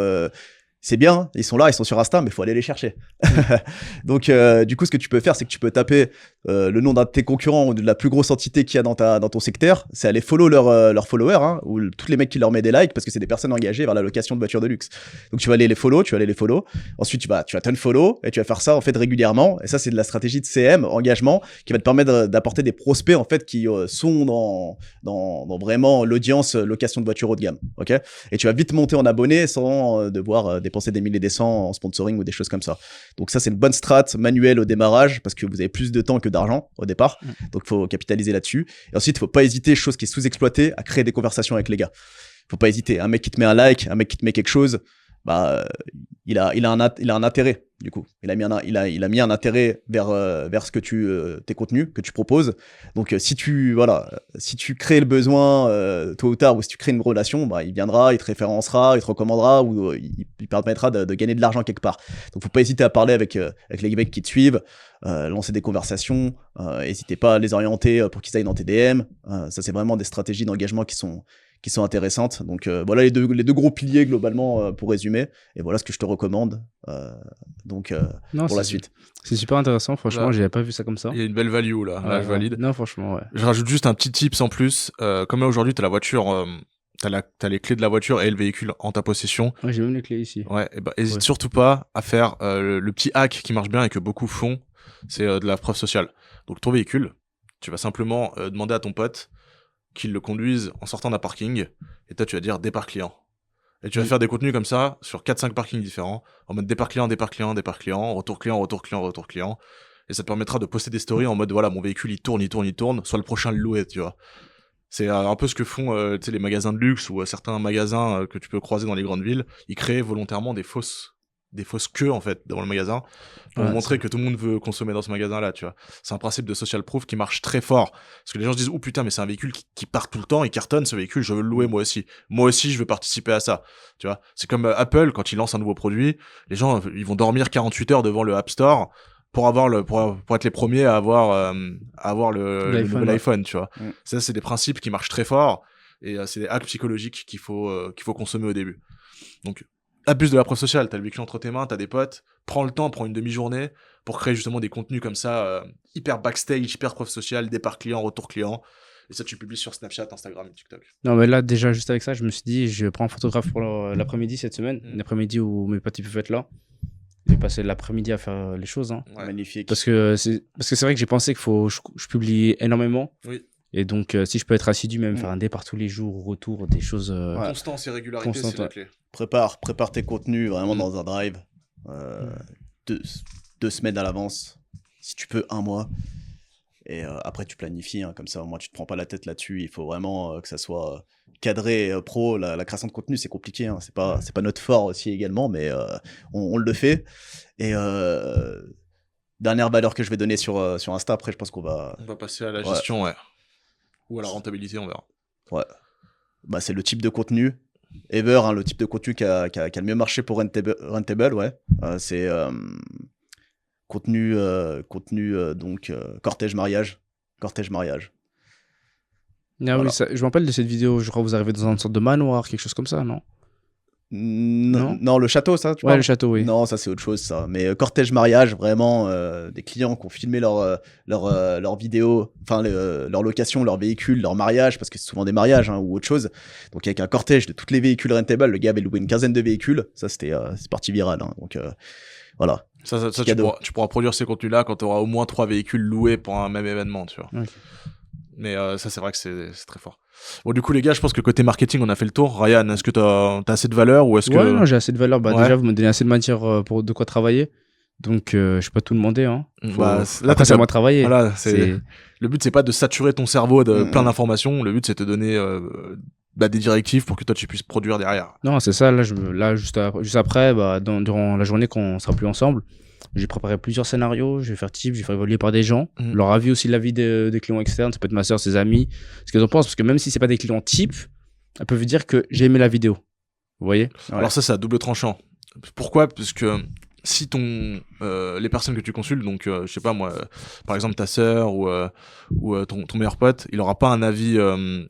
c'est bien, ils sont là, ils sont sur Insta, mais il faut aller les chercher. Donc, du coup, ce que tu peux faire, c'est que tu peux taper le nom d'un de tes concurrents ou de la plus grosse entité qu'il y a dans ton secteur. C'est aller follow leurs followers, hein, ou tous les mecs qui leur mettent des likes, parce que c'est des personnes engagées vers la location de voitures de luxe. Donc, tu vas aller les follow. Ensuite, tu vas unfollow, et tu vas faire ça, en fait, régulièrement. Et ça, c'est de la stratégie de CM, engagement, qui va te permettre d'apporter des prospects, en fait, qui sont dans vraiment l'audience location de voitures haut de gamme. Ok? Et tu vas vite monter en abonnés sans devoir dépenser des milliers et des cents en sponsoring ou des choses comme ça. Donc ça, c'est une bonne strat manuelle au démarrage parce que vous avez plus de temps que d'argent au départ. Donc, il faut capitaliser là-dessus. Et ensuite, il faut pas hésiter, chose qui est sous-exploitée, à créer des conversations avec les gars. Faut pas hésiter. Un mec qui te met un like, un mec qui te met quelque chose, bah, il a un intérêt, du coup. Il a mis un intérêt vers ce que tes contenus que tu proposes. Donc, si tu crées le besoin, tôt ou tard, ou si tu crées une relation, bah, il viendra, il te référencera, il te recommandera, ou il permettra de gagner de l'argent quelque part. Donc, faut pas hésiter à parler avec les mecs qui te suivent, lancer des conversations, n'hésitez pas à les orienter pour qu'ils aillent dans tes DM. Ça, c'est vraiment des stratégies d'engagement qui sont intéressantes. Donc voilà les deux gros piliers globalement pour résumer. Et voilà ce que je te recommande pour la suite. C'est super intéressant, franchement, Là, j'avais pas vu ça comme ça. Il y a une belle value là, je valide. Non, franchement, ouais. Je rajoute juste un petit tips en plus. Comme là aujourd'hui, t'as la voiture, t'as les clés de la voiture et le véhicule en ta possession. Ouais, j'ai même les clés ici. Ouais, et bah hésite surtout pas à faire le petit hack qui marche bien et que beaucoup font, c'est de la preuve sociale. Donc ton véhicule, tu vas simplement demander à ton pote qu'il le conduise en sortant d'un parking, et toi tu vas dire départ client. Et tu vas faire des contenus comme ça sur 4-5 parkings différents, en mode départ client, retour client, retour client. Et ça te permettra de poster des stories en mode voilà, mon véhicule il tourne, soit le prochain le louer, tu vois. C'est un peu ce que font les magasins de luxe ou certains magasins que tu peux croiser dans les grandes villes. Ils créent volontairement des fausses queues en fait devant le magasin pour montrer que tout le monde veut consommer dans ce magasin là, tu vois. C'est un principe de social proof qui marche très fort parce que les gens se disent oh putain mais c'est un véhicule qui part tout le temps, il cartonne ce véhicule, je veux le louer moi aussi je veux participer à ça, tu vois. C'est comme Apple quand il lance un nouveau produit, les gens ils vont dormir 48 heures devant le App Store pour être les premiers à avoir le nouvel iPhone, tu vois. Ça c'est des principes qui marchent très fort et c'est des hacks psychologiques qu'il faut consommer au début. Donc abuse de la preuve sociale, t'as le véhicule entre tes mains, t'as des potes, prends le temps, prends une demi-journée pour créer justement des contenus comme ça, hyper backstage, hyper preuve sociale, départ client, retour client, et ça tu publies sur Snapchat, Instagram et TikTok. Non mais là déjà juste avec ça, je me suis dit je prends un photographe pour l'après-midi cette semaine, l'après-midi où mes potes ils peuvent être là. Je vais passer l'après-midi à faire les choses. Hein. Ouais. Magnifique. Parce que c'est vrai que j'ai pensé qu'il faut je publie énormément. Oui. Et donc, si je peux être assidu, même faire un départ tous les jours, retour, des choses. Constance et régularité, c'est la clé. Prépare tes contenus vraiment dans un drive. 2 semaines à l'avance. Si tu peux, 1 mois. Et après, tu planifies. Hein, comme ça, au moins, tu te prends pas la tête là-dessus. Il faut vraiment que ça soit cadré, pro. La création de contenu, c'est compliqué. Hein. C'est pas notre fort aussi également, mais on le fait. Et dernière valeur que je vais donner sur Insta, après, je pense qu'on va... On va passer à la gestion, ou à la rentabilité, on verra. Ouais. Bah, c'est le type de contenu. Ever, hein, le type de contenu qui a le mieux marché pour Rentable, ouais. C'est contenu donc cortège mariage. Ah oui, je me rappelle de cette vidéo, je crois que vous arrivez dans une sorte de manoir, quelque chose comme ça, non? Non, le château, ça, tu vois. Ouais, le château, oui. Non, ça, c'est autre chose, ça. Mais cortège mariage, vraiment, des clients qui ont filmé leur vidéo, enfin, leur location, leur véhicule, leur mariage, parce que c'est souvent des mariages ou autre chose. Donc, avec un cortège de toutes les véhicules Rentable, le gars avait loué une quinzaine de véhicules. Ça, c'est parti viral. Hein. Donc, voilà. Ça tu pourras produire ces contenus-là quand tu auras au moins 3 véhicules loués pour un même événement, tu vois. Okay. Mais ça, c'est vrai que c'est très fort. Bon, du coup, les gars, je pense que côté marketing, on a fait le tour. Ryan, est-ce que t'as assez de valeur ou est-ce que... Ouais, non, j'ai assez de valeur. Déjà, vous me donnez assez de matière pour de quoi travailler. Donc, je vais pas tout demander. Hein. Là, c'est à moi de travailler. Voilà, le but, c'est pas de saturer ton cerveau de plein d'informations. Le but, c'est de te donner des directives pour que toi, tu puisses produire derrière. Non, c'est ça. Là, juste après, durant la journée, quand on sera plus ensemble, j'ai préparé plusieurs scénarios, je vais faire évoluer par des gens, leur avis aussi, l'avis des clients externes, ça peut être ma soeur, ses amis, ce qu'ils en pensent, parce que même si c'est pas des clients types, elles peuvent dire que j'ai aimé la vidéo. Vous voyez ? Alors ça, c'est à double tranchant. Pourquoi ? Parce que si les personnes que tu consultes, donc je sais pas moi, par exemple ta sœur ou ton meilleur pote, il aura pas un avis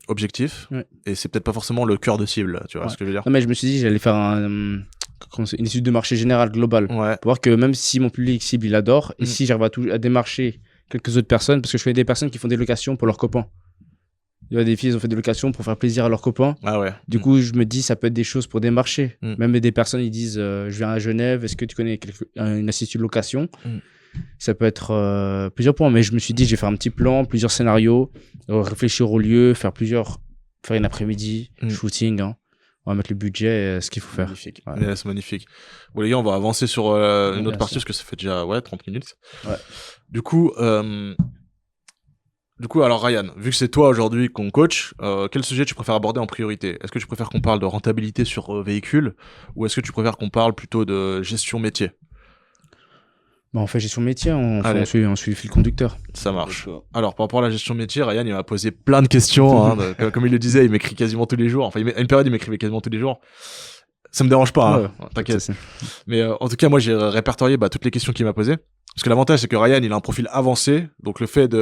objectif, et c'est peut-être pas forcément le cœur de cible, tu vois ce que je veux dire ? Non mais je me suis dit j'allais faire une étude de marché générale, globale. Ouais. Pour voir que même si mon public cible, il adore, et si j'arrive à démarcher quelques autres personnes, parce que je connais des personnes qui font des locations pour leurs copains. Il y a des filles, ils ont fait des locations pour faire plaisir à leurs copains. Ah ouais. Du coup, je me dis, ça peut être des choses pour démarcher. Mm. Même des personnes, ils disent, je viens à Genève, est-ce que tu connais une institut de location? Ça peut être plusieurs points, mais je me suis dit, je vais faire un petit plan, plusieurs scénarios, réfléchir au lieu, faire une après-midi, shooting, hein. On va mettre le budget, ce qu'il faut faire. Magnifique. Ouais. Yeah, c'est magnifique. Bon, les gars, on va avancer sur une autre partie parce que ça fait déjà 30 minutes. Ouais. Du coup, alors Ryan, vu que c'est toi aujourd'hui qu'on coach, quel sujet tu préfères aborder en priorité? Est-ce que tu préfères qu'on parle de rentabilité sur véhicule ou est-ce que tu préfères qu'on parle plutôt de gestion métier? Bah, on fait gestion métier, on suit le fil conducteur. Ça marche. Alors, par rapport à la gestion métier, Ryan, il m'a posé plein de questions. Hein, comme il le disait, il m'écrit quasiment tous les jours. Enfin, à une période, il m'écrivait quasiment tous les jours. Ça me dérange pas, ouais, hein, t'inquiète. Mais en tout cas, moi, j'ai répertorié toutes les questions qu'il m'a posées. Parce que l'avantage, c'est que Ryan, il a un profil avancé. Donc, le fait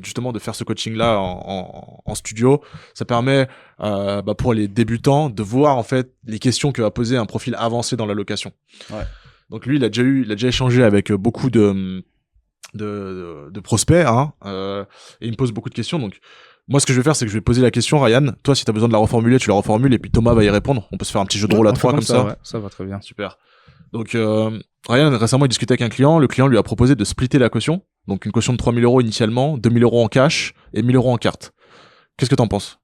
justement de faire ce coaching-là en studio, ça permet pour les débutants de voir en fait les questions que va poser un profil avancé dans la location. Ouais. Donc lui, il a déjà échangé avec beaucoup de prospects, hein, et il me pose beaucoup de questions. Donc moi, ce que je vais faire, c'est que je vais poser la question, Ryan. Toi, si tu as besoin de la reformuler, tu la reformules, et puis Thomas va y répondre. On peut se faire un petit jeu de rôle à trois comme ça. Ouais, ça va très bien. Super. Donc Ryan, récemment, il discutait avec un client. Le client lui a proposé de splitter la caution. Donc une caution de 3 000 € initialement, 2 000 € en cash et 1 000 € en carte. Qu'est-ce que t'en penses?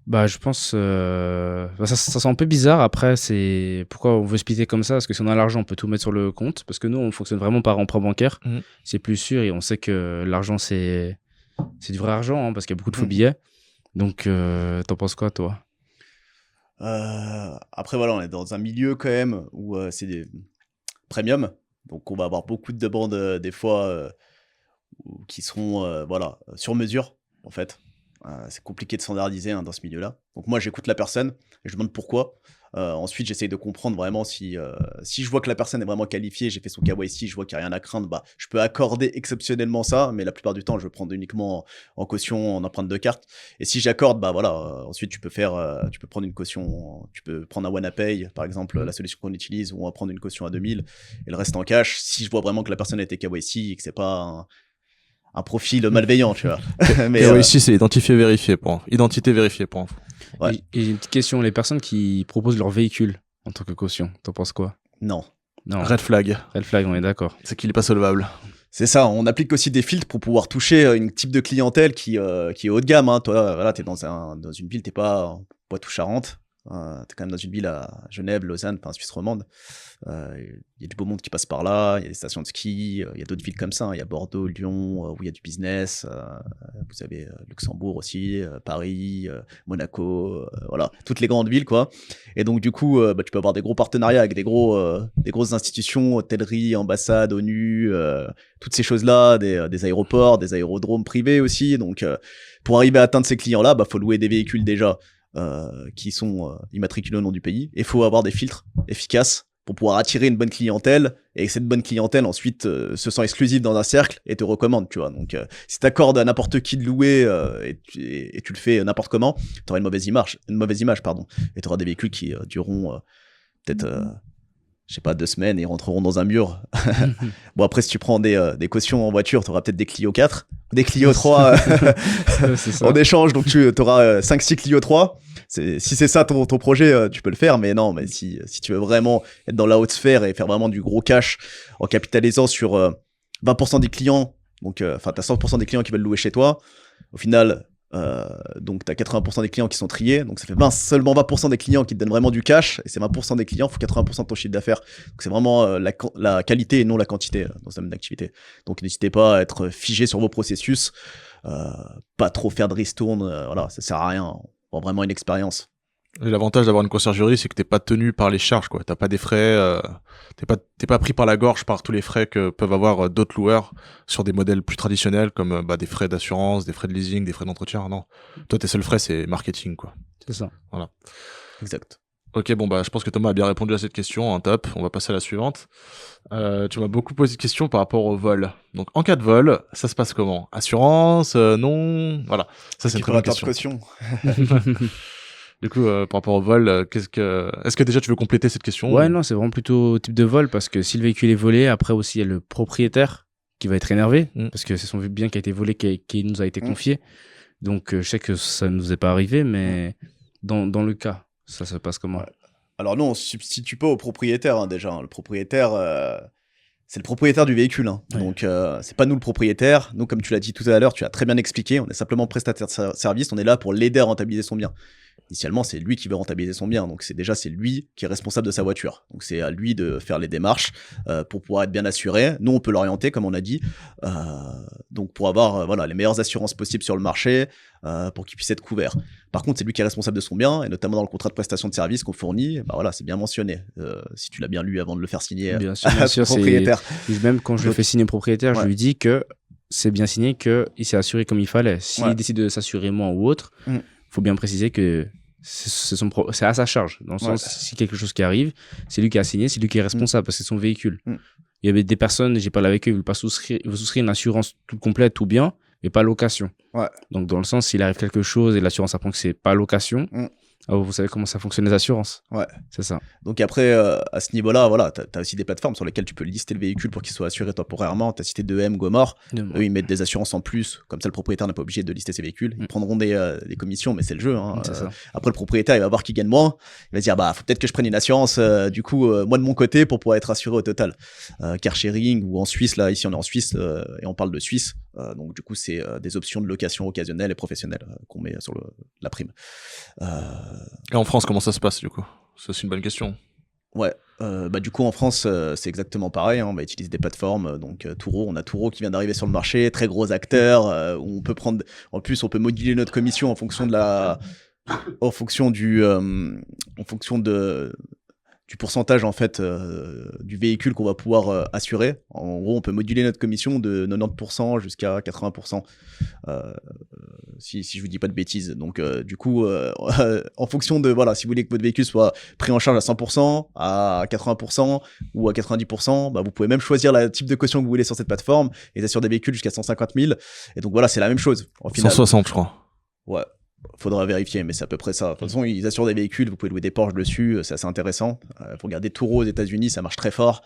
Bah, je pense ça sent un peu bizarre. Après, c'est pourquoi on veut splitter comme ça, parce que si on a l'argent, on peut tout mettre sur le compte, parce que nous, on fonctionne vraiment par emprunt bancaire. C'est plus sûr et on sait que l'argent, c'est du vrai argent, hein, parce qu'il y a beaucoup de faux billets. Donc, t'en penses quoi, toi? Après, voilà, on est dans un milieu quand même où c'est des premium, donc on va avoir beaucoup de demandes des fois qui seront sur mesure en fait. C'est compliqué de standardiser dans ce milieu-là. Donc moi, j'écoute la personne et je demande pourquoi. Ensuite, j'essaye de comprendre vraiment si je vois que la personne est vraiment qualifiée, j'ai fait son KYC, je vois qu'il n'y a rien à craindre, bah, je peux accorder exceptionnellement ça, mais la plupart du temps, je vais prendre uniquement en caution, en empreinte de carte. Et si j'accorde, bah voilà, ensuite tu peux prendre une caution, tu peux prendre un WannaPay, par exemple, la solution qu'on utilise, où on va prendre une caution à 2000 et le reste en cash. Si je vois vraiment que la personne a été KYC et que c'est pas un profil malveillant, tu vois. Mais ici, c'est identifié, vérifié, identité vérifiée, point. Ouais. Et une petite question, les personnes qui proposent leur véhicule en tant que caution, t'en penses quoi? Non. Red flag. Red flag, on est d'accord. C'est qu'il est pas solvable. C'est ça, on applique aussi des filtres pour pouvoir toucher une type de clientèle qui est haut de gamme. Hein. Toi, voilà, t'es dans une ville, t'es pas en Poitou-Charentes. T'es quand même dans une ville à Genève, Lausanne, enfin Suisse romande. Il y a du beau monde qui passe par là, il y a des stations de ski, il y a d'autres villes comme ça, il y a Bordeaux, Lyon, où il y a du business, vous avez Luxembourg aussi, Paris, Monaco, voilà, toutes les grandes villes quoi. Et donc du coup, tu peux avoir des gros partenariats avec des grosses institutions, hôtellerie, ambassade, ONU, toutes ces choses-là, des aéroports, des aérodromes privés aussi. Donc pour arriver à atteindre ces clients-là, faut louer des véhicules déjà qui sont immatriculés au nom du pays. Et il faut avoir des filtres efficaces pour pouvoir attirer une bonne clientèle, et cette bonne clientèle ensuite se sent exclusive dans un cercle et te recommande, tu vois. Donc si t'accordes à n'importe qui de louer et tu le fais n'importe comment, t'auras une mauvaise image, et t'auras des véhicules qui dureront peut-être je sais pas 2 semaines et rentreront dans un mur. Bon après si tu prends des cautions en voiture, t'auras peut-être des Clio 4, des Clio 3 en échange, donc tu auras 5-6 Clio 3. Si c'est ça ton projet, tu peux le faire, mais non, mais si tu veux vraiment être dans la haute sphère et faire vraiment du gros cash en capitalisant sur 20% des clients, donc t'as 100% des clients qui veulent louer chez toi, au final donc t'as 80% des clients qui sont triés, donc ça fait seulement 20% des clients qui te donnent vraiment du cash, et ces 20% des clients font 80% de ton chiffre d'affaires. Donc c'est vraiment la qualité et non la quantité dans ce domaine d'activité. Donc n'hésitez pas à être figé sur vos processus, pas trop faire de ristourne, voilà, ça sert à rien, on prend vraiment une expérience. Et l'avantage d'avoir une conciergerie, c'est que t'es pas tenu par les charges, quoi. T'as pas des frais, t'es pas pris par la gorge par tous les frais que peuvent avoir d'autres loueurs sur des modèles plus traditionnels, comme des frais d'assurance, des frais de leasing, des frais d'entretien. Non. Toi, tes seuls frais, c'est marketing, quoi. C'est ça. Voilà. Exact. Ok, bon, je pense que Thomas a bien répondu à cette question, hein, top. On va passer à la suivante. Tu m'as beaucoup posé de questions par rapport au vol. Donc, en cas de vol, ça se passe comment? Assurance, non? Voilà. Ça, c'est une très bonne question. Caution. Du coup, par rapport au vol, est-ce que déjà tu veux compléter cette question Ouais, ou- non, c'est vraiment plutôt type de vol parce que si le véhicule est volé, après aussi, il y a le propriétaire qui va être énervé parce que c'est son bien qui a été volé qui nous a été confié. Donc, je sais que ça ne nous est pas arrivé, mais dans le cas, ça se passe comment? Ouais. Alors nous, on se substitue pas au propriétaire hein, déjà. Le propriétaire, c'est le propriétaire du véhicule. Hein. Ouais. Donc c'est pas nous le propriétaire. Nous, comme tu l'as dit tout à l'heure, tu as très bien expliqué, on est simplement prestataire de service. On est là pour l'aider à rentabiliser son bien. Initialement, c'est lui qui veut rentabiliser son bien. Donc c'est lui qui est responsable de sa voiture. Donc c'est à lui de faire les démarches pour pouvoir être bien assuré. Nous, on peut l'orienter, comme on a dit, donc pour avoir voilà, les meilleures assurances possibles sur le marché pour qu'il puisse être couvert. Par contre, c'est lui qui est responsable de son bien, et notamment dans le contrat de prestation de service qu'on fournit, bah voilà, c'est bien mentionné. Si tu l'as bien lu avant de le faire signer Bien sûr, à son propriétaire. Même quand je le fais signer propriétaire, je lui dis que c'est bien signé qu'il s'est assuré comme il fallait. S'il décide de s'assurer moi ou autre, faut bien préciser que c'est à sa charge. Dans le sens, si quelque chose qui arrive, c'est lui qui a signé, c'est lui qui est responsable parce que c'est son véhicule. Il y avait des personnes, j'ai parlé avec eux, ils veulent souscrire une assurance toute complète, tout bien, mais pas location. Donc, dans le sens, s'il arrive quelque chose et l'assurance apprend que c'est pas location, alors vous savez comment ça fonctionne les assurances. C'est ça. Donc après, à ce niveau-là, voilà, tu as aussi des plateformes sur lesquelles tu peux lister le véhicule pour qu'il soit assuré temporairement. Tu as cité 2M, Gomor. Eux, ils mettent des assurances en plus. Comme ça, le propriétaire n'est pas obligé de lister ses véhicules. Ils prendront des commissions, mais c'est le jeu. Hein. Après, le propriétaire, il va voir qu'il gagne moins. Il va se dire, bah, faut peut-être que je prenne une assurance, du coup, moi de mon côté, pour pouvoir être assuré au total. Car sharing ou en Suisse, là, ici, on est en Suisse et on parle de Suisse. Donc, du coup, c'est des options de location occasionnelle et professionnelle qu'on met sur la prime. Et en France, comment ça se passe du coup? Ça, c'est une bonne question. Bah du coup en France c'est exactement pareil, hein. On va utiliser des plateformes, donc Turo, on a Turo qui vient d'arriver sur le marché, très gros acteur, où on peut prendre, en plus on peut moduler notre commission en fonction du pourcentage en fait du véhicule qu'on va pouvoir assurer. En gros, on peut moduler notre commission de 90% jusqu'à 80%, si je vous dis pas de bêtises. Donc du coup, en fonction de voilà, si vous voulez que votre véhicule soit pris en charge à 100%, à 80% ou à 90%, bah, vous pouvez même choisir le type de caution que vous voulez sur cette plateforme et ils assurent des véhicules jusqu'à 150 000. Et donc voilà, c'est la même chose. Au final, 160, je crois. Ouais. Faudra vérifier, mais c'est à peu près ça. De toute façon, ils assurent des véhicules, vous pouvez louer des Porsche dessus, c'est assez intéressant. Faut regarder Turo aux États-Unis, ça marche très fort.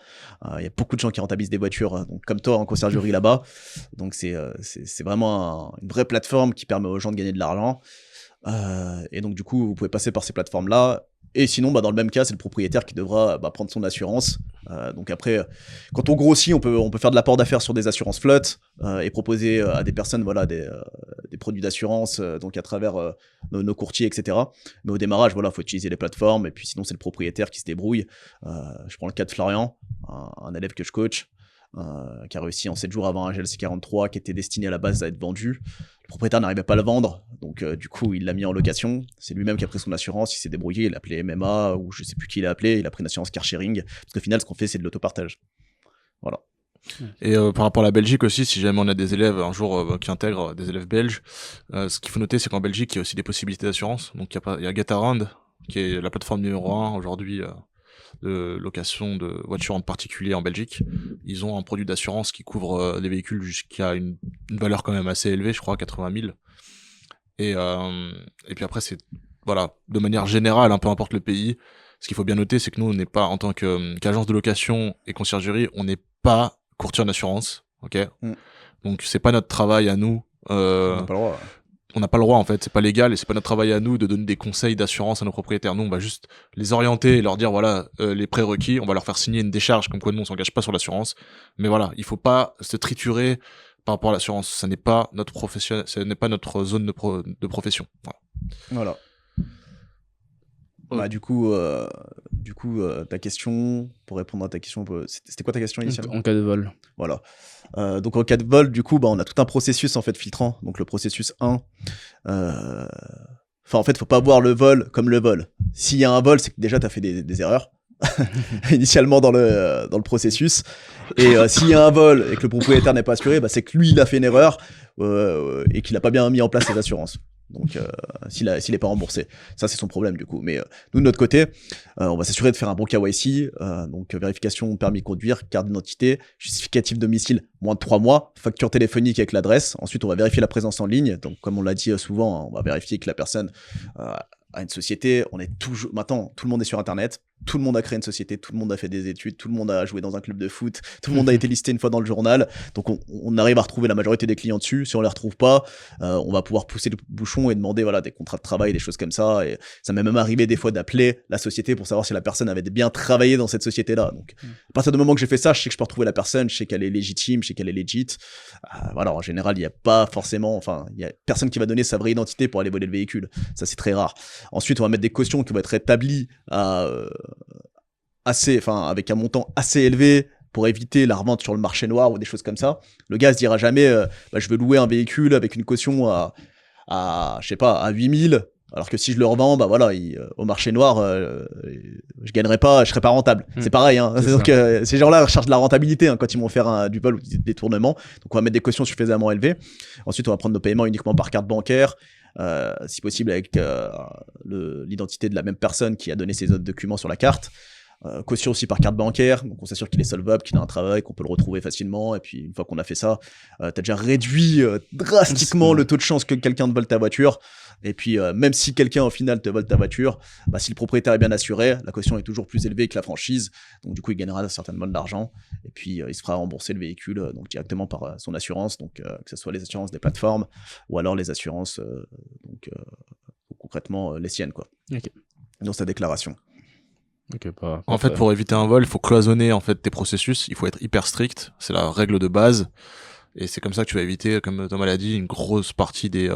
Il y a beaucoup de gens qui rentabilisent des voitures, donc comme toi en conciergerie là-bas. Donc c'est vraiment une vraie plateforme qui permet aux gens de gagner de l'argent. Et donc du coup, vous pouvez passer par ces plateformes-là. Et sinon, bah, dans le même cas, c'est le propriétaire qui devra prendre son assurance. Donc après, quand on grossit, on peut faire de l'apport d'affaires sur des assurances flottes et proposer à des personnes voilà, des produits d'assurance donc à travers nos courtiers, etc. Mais au démarrage, voilà, faut utiliser les plateformes. Et puis sinon, c'est le propriétaire qui se débrouille. Je prends le cas de Florian, un élève que je coach. Qui a réussi en 7 jours à avoir un GLC 43 qui était destiné à la base à être vendu. Le propriétaire n'arrivait pas à le vendre, donc du coup il l'a mis en location. C'est lui-même qui a pris son assurance, il s'est débrouillé, il a appelé MMA ou je sais plus qui il a appelé, il a pris une assurance car sharing, parce qu'au final ce qu'on fait c'est de l'autopartage. Voilà. Et par rapport à la Belgique aussi, si jamais on a des élèves un jour qui intègrent des élèves belges, ce qu'il faut noter c'est qu'en Belgique il y a aussi des possibilités d'assurance. Donc il y a Getaround qui est la plateforme numéro 1 aujourd'hui de location de voitures en particulier en Belgique. Ils ont un produit d'assurance qui couvre les véhicules jusqu'à une valeur quand même assez élevée, je crois, 80 000. Et puis après, c'est, voilà, de manière générale, peu importe le pays, ce qu'il faut bien noter, c'est que nous, on n'est pas, en tant qu'agence de location et conciergerie, on n'est pas courtier en assurance, ok? Donc, c'est pas notre travail à nous. On n'a pas le droit. On n'a pas le droit en fait, c'est pas légal et c'est pas notre travail à nous de donner des conseils d'assurance à nos propriétaires. Nous on va juste les orienter et leur dire voilà les prérequis, on va leur faire signer une décharge comme quoi nous on s'engage pas sur l'assurance. Mais voilà, il faut pas se triturer par rapport à l'assurance, ça n'est pas notre profession, ce n'est pas notre zone de profession. Voilà. Bah, du coup, ta question, pour répondre à ta question, c'était quoi ta question initialement? En cas de vol. Voilà. Donc en cas de vol, du coup, bah, on a tout un processus en fait filtrant. Donc le processus 1, en fait, faut pas voir le vol comme le vol. S'il y a un vol, c'est que déjà t'as fait des erreurs initialement dans le processus. Et s'il y a un vol et que le propriétaire n'est pas assuré, bah, c'est que lui il a fait une erreur et qu'il a pas bien mis en place ses assurances. Donc s'il est pas remboursé, ça c'est son problème du coup. Mais nous de notre côté, on va s'assurer de faire un bon KYC, donc vérification permis de conduire, carte d'identité, justificatif domicile moins de 3 mois, facture téléphonique avec l'adresse. Ensuite on va vérifier la présence en ligne. Donc comme on l'a dit souvent, on va vérifier que la personne a à une société, on est toujours. Maintenant, tout le monde est sur Internet. Tout le monde a créé une société, tout le monde a fait des études, tout le monde a joué dans un club de foot, tout le monde a été listé une fois dans le journal. Donc on arrive à retrouver la majorité des clients dessus. Si on les retrouve pas, on va pouvoir pousser le bouchon et demander voilà des contrats de travail, des choses comme ça. Et ça m'est même arrivé des fois d'appeler la société pour savoir si la personne avait bien travaillé dans cette société-là. Donc à partir du moment que j'ai fait ça, je sais que je peux retrouver la personne, je sais qu'elle est légitime, je sais qu'elle est legit. Voilà, en général, il y a pas forcément, enfin, il y a personne qui va donner sa vraie identité pour aller voler le véhicule. Ça c'est très rare. Ensuite, on va mettre des cautions qui vont être établies avec un montant assez élevé pour éviter la revente sur le marché noir ou des choses comme ça. Le gars se dira jamais je veux louer un véhicule avec une caution à je sais pas, à 8000, alors que si je le revends, au marché noir, je gagnerai pas, je serai pas rentable. C'est pareil, hein. Donc ces gens-là recherchent de la rentabilité quand ils vont faire du vol ou du détournement. Donc on va mettre des cautions suffisamment élevées. Ensuite, on va prendre nos paiements uniquement par carte bancaire. Si possible avec l'identité de la même personne qui a donné ses autres documents sur la carte. Caution aussi par carte bancaire, donc on s'assure qu'il est solvable, qu'il a un travail, qu'on peut le retrouver facilement. Et puis une fois qu'on a fait ça, t'as déjà réduit drastiquement le taux de chance que quelqu'un te vole ta voiture. Et puis même si quelqu'un au final te vole ta voiture, si le propriétaire est bien assuré, la caution est toujours plus élevée que la franchise, donc du coup il gagnera certainement de l'argent. Et puis il se fera rembourser le véhicule donc directement par son assurance, donc que ce soit les assurances des plateformes ou alors les assurances concrètement les siennes quoi. Okay. Dans sa déclaration. Okay, en fait, pour éviter un vol, il faut cloisonner en fait tes processus. Il faut être hyper strict. C'est la règle de base. Et c'est comme ça que tu vas éviter, comme Thomas l'a dit, une grosse partie des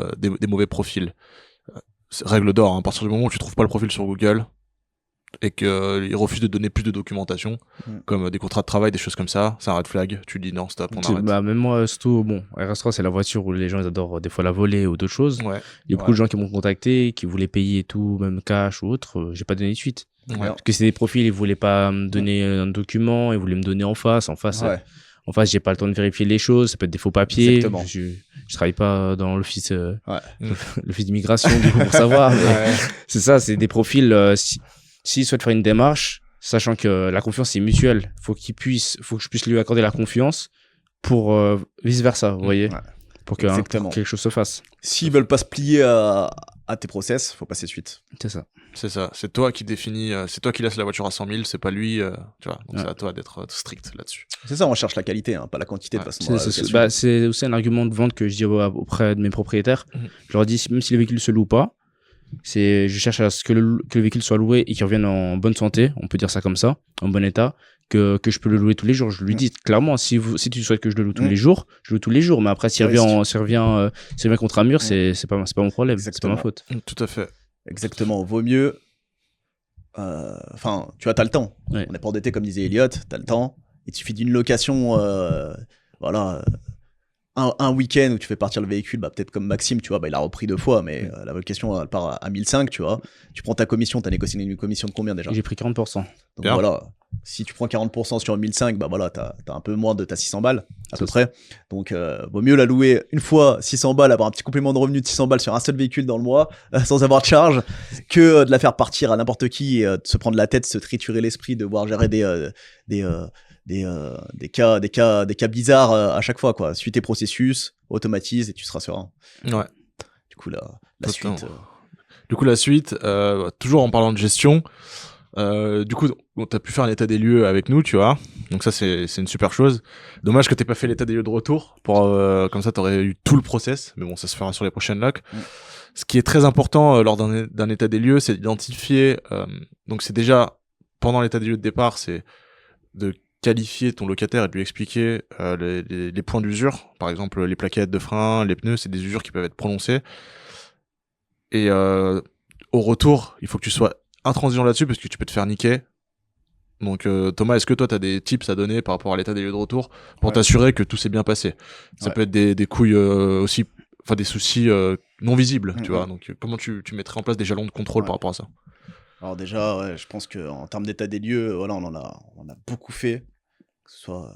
mauvais profils. Règle d'or, hein, à partir du moment où tu trouves pas le profil sur Google et qu'il refuse de donner plus de documentation, comme des contrats de travail, des choses comme ça, c'est un red flag. Tu dis non, stop, on arrête. Même moi, surtout, RS3, c'est la voiture où les gens ils adorent des fois la voler ou d'autres choses. Ouais. Il y a beaucoup de gens qui m'ont contacté, qui voulaient payer et tout, même cash ou autre. J'ai pas donné de suite. Ouais. Parce que c'est des profils, ils voulaient pas me donner un document, ils voulaient me donner en face. En face, j'ai pas le temps de vérifier les choses, ça peut être des faux papiers. Exactement. Je travaille pas dans l'office l'office d'immigration du coup pour savoir. Mais c'est ça, c'est des profils s'ils souhaitent faire une démarche, sachant que la confiance est mutuelle, faut que je puisse lui accorder la confiance pour vice versa, vous voyez, pour que quelque chose se fasse. S'ils veulent pas se plier à tes process, faut passer suite. C'est ça. C'est ça, c'est toi qui définis, c'est toi qui laisse la voiture à 100 000, c'est pas lui, tu vois, donc c'est à toi d'être strict là-dessus. C'est ça, on cherche la qualité, pas la quantité de façon. C'est aussi un argument de vente que je dis auprès de mes propriétaires. Je leur dis, même si le véhicule se loue pas, je cherche à ce que le véhicule soit loué et qu'il revienne en bonne santé, on peut dire ça comme ça, en bon état, que je peux le louer tous les jours. Je lui dis clairement, si tu souhaites que je le loue tous les jours, je le loue tous les jours, mais après s'il revient contre un mur, c'est pas mon problème, c'est pas ma faute. Tout à fait. Exactement, vaut mieux. Enfin, tu vois, t'as le temps. On n'est pas endetté comme disait Elliot, t'as le temps. Il te suffit d'une location, un week-end où tu fais partir le véhicule, peut-être comme Maxime, tu vois, il a repris 2 fois, mais la location elle part à 1005, tu vois. Tu prends ta commission, t'as négocié une commission de combien déjà ? J'ai pris 40%. Donc voilà, si tu prends 40% sur 1005, t'as un peu moins de ta 600 balles, à peu près. Donc vaut mieux la louer une fois 600 balles, avoir un petit complément de revenu de 600 balles sur un seul véhicule dans le mois, sans avoir de charge, que de la faire partir à n'importe qui et de se prendre la tête, se triturer l'esprit, de devoir gérer des cas bizarres à chaque fois, quoi. Suis tes processus, automatise et tu seras serein. Ouais. Du coup, la suite. Du coup, la suite, toujours en parlant de gestion, du coup, t'as pu faire un état des lieux avec nous, tu vois. Donc ça, c'est une super chose. Dommage que t'aies pas fait l'état des lieux de retour. Comme ça, t'aurais eu tout le process. Mais bon, ça se fera sur les prochaines locs. Ce qui est très important lors d'un état des lieux, c'est d'identifier. Donc c'est déjà, pendant l'état des lieux de départ, c'est de qualifier ton locataire et de lui expliquer les points d'usure. Par exemple, les plaquettes de frein, les pneus, c'est des usures qui peuvent être prononcées. Et au retour, il faut que tu sois intransigeant là-dessus parce que tu peux te faire niquer. Donc Thomas, est-ce que toi, tu as des tips à donner par rapport à l'état des lieux de retour pour t'assurer que tout s'est bien passé ? Ça peut être des couilles aussi, enfin des soucis non visibles, tu vois. Donc comment tu mettrais en place des jalons de contrôle par rapport à ça ? Alors déjà, je pense qu'en termes d'état des lieux, on en a beaucoup fait, que ce soit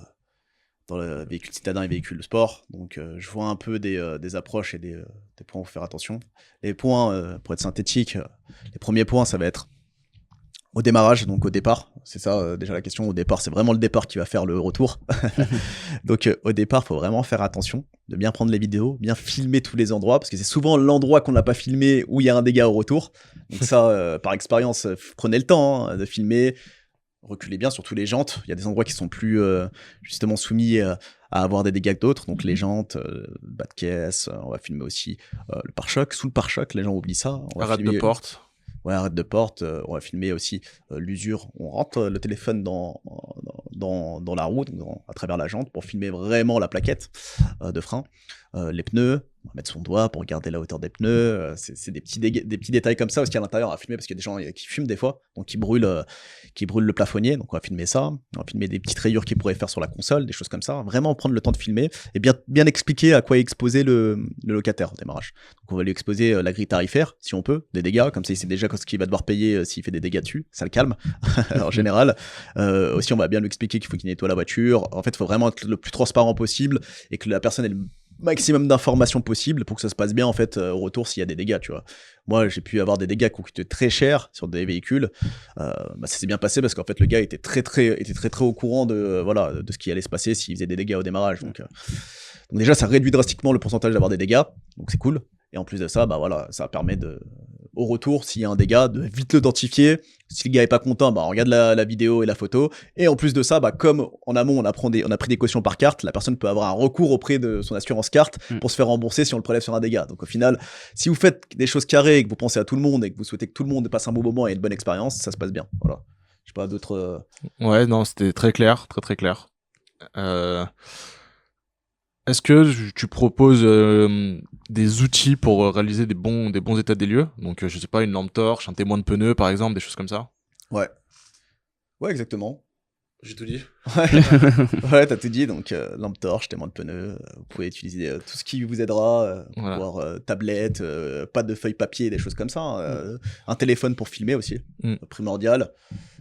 dans le véhicule citadin et véhicule de sport. Donc je vois un peu des approches et des points où faut faire attention. Les points, pour être synthétique, les premiers points, ça va être Au démarrage, donc au départ, c'est ça déjà la question. Au départ, c'est vraiment le départ qui va faire le retour. Donc au départ, faut vraiment faire attention de bien prendre les vidéos, bien filmer tous les endroits, parce que c'est souvent l'endroit qu'on n'a pas filmé où il y a un dégât au retour. Donc ça, par expérience, prenez le temps de filmer, reculez bien, surtout les jantes. Il y a des endroits qui sont plus justement soumis à avoir des dégâts que d'autres. Donc les jantes, bas de caisse, on va filmer aussi le pare-choc. Sous le pare-choc, les gens oublient ça. On va Arrête filmer de porte. Ouais, arrête de porte, on va filmer aussi l'usure. On rentre le téléphone dans la roue, donc à travers la jante, pour filmer vraiment la plaquette de frein. Les pneus, on va mettre son doigt pour regarder la hauteur des pneus. C'est des petits détails comme ça aussi à l'intérieur à filmer, parce qu'il y a des gens qui fument des fois, donc qui brûlent le plafonnier. Donc on va filmer ça. On va filmer des petites rayures qu'ils pourraient faire sur la console, des choses comme ça. Vraiment prendre le temps de filmer et bien expliquer à quoi exposer le locataire au démarrage. Donc on va lui exposer la grille tarifaire, si on peut, des dégâts, comme ça il sait déjà ce qu'il va devoir payer s'il fait des dégâts dessus, ça le calme en général. Aussi on va bien lui expliquer qu'il faut qu'il nettoie la voiture. En fait il faut vraiment être le plus transparent possible et que la personne ait le maximum d'informations possible pour que ça se passe bien en fait au retour s'il y a des dégâts, tu vois. Moi j'ai pu avoir des dégâts qui ont coûté très cher sur des véhicules. Ça s'est bien passé parce qu'en fait le gars était très au courant de ce qui allait se passer s'il faisait des dégâts au démarrage. Donc déjà ça réduit drastiquement le pourcentage d'avoir des dégâts, donc c'est cool. Et en plus de ça, ça permet au retour, s'il y a un dégât, de vite l'identifier. Si le gars est pas content, on regarde la vidéo et la photo. Et en plus de ça, comme en amont, on a pris des cautions par carte, la personne peut avoir un recours auprès de son assurance carte pour se faire rembourser si on le prélève sur un dégât. Donc au final, si vous faites des choses carrées et que vous pensez à tout le monde et que vous souhaitez que tout le monde passe un bon moment et une bonne expérience, ça se passe bien. Voilà. Je sais pas, d'autres... Ouais, non, c'était très clair, très très clair. Est-ce que tu proposes des outils pour réaliser des bons états des lieux? Donc, je sais pas, une lampe torche, un témoin de pneu, par exemple, des choses comme ça? Ouais, exactement. J'ai tout dit. Ouais, t'as tout dit. Donc, lampe torche, témoin de pneu, vous pouvez utiliser tout ce qui vous aidera, Voilà. pouvoir tablette, pas de feuilles papier, des choses comme ça. Un téléphone pour filmer aussi, primordial.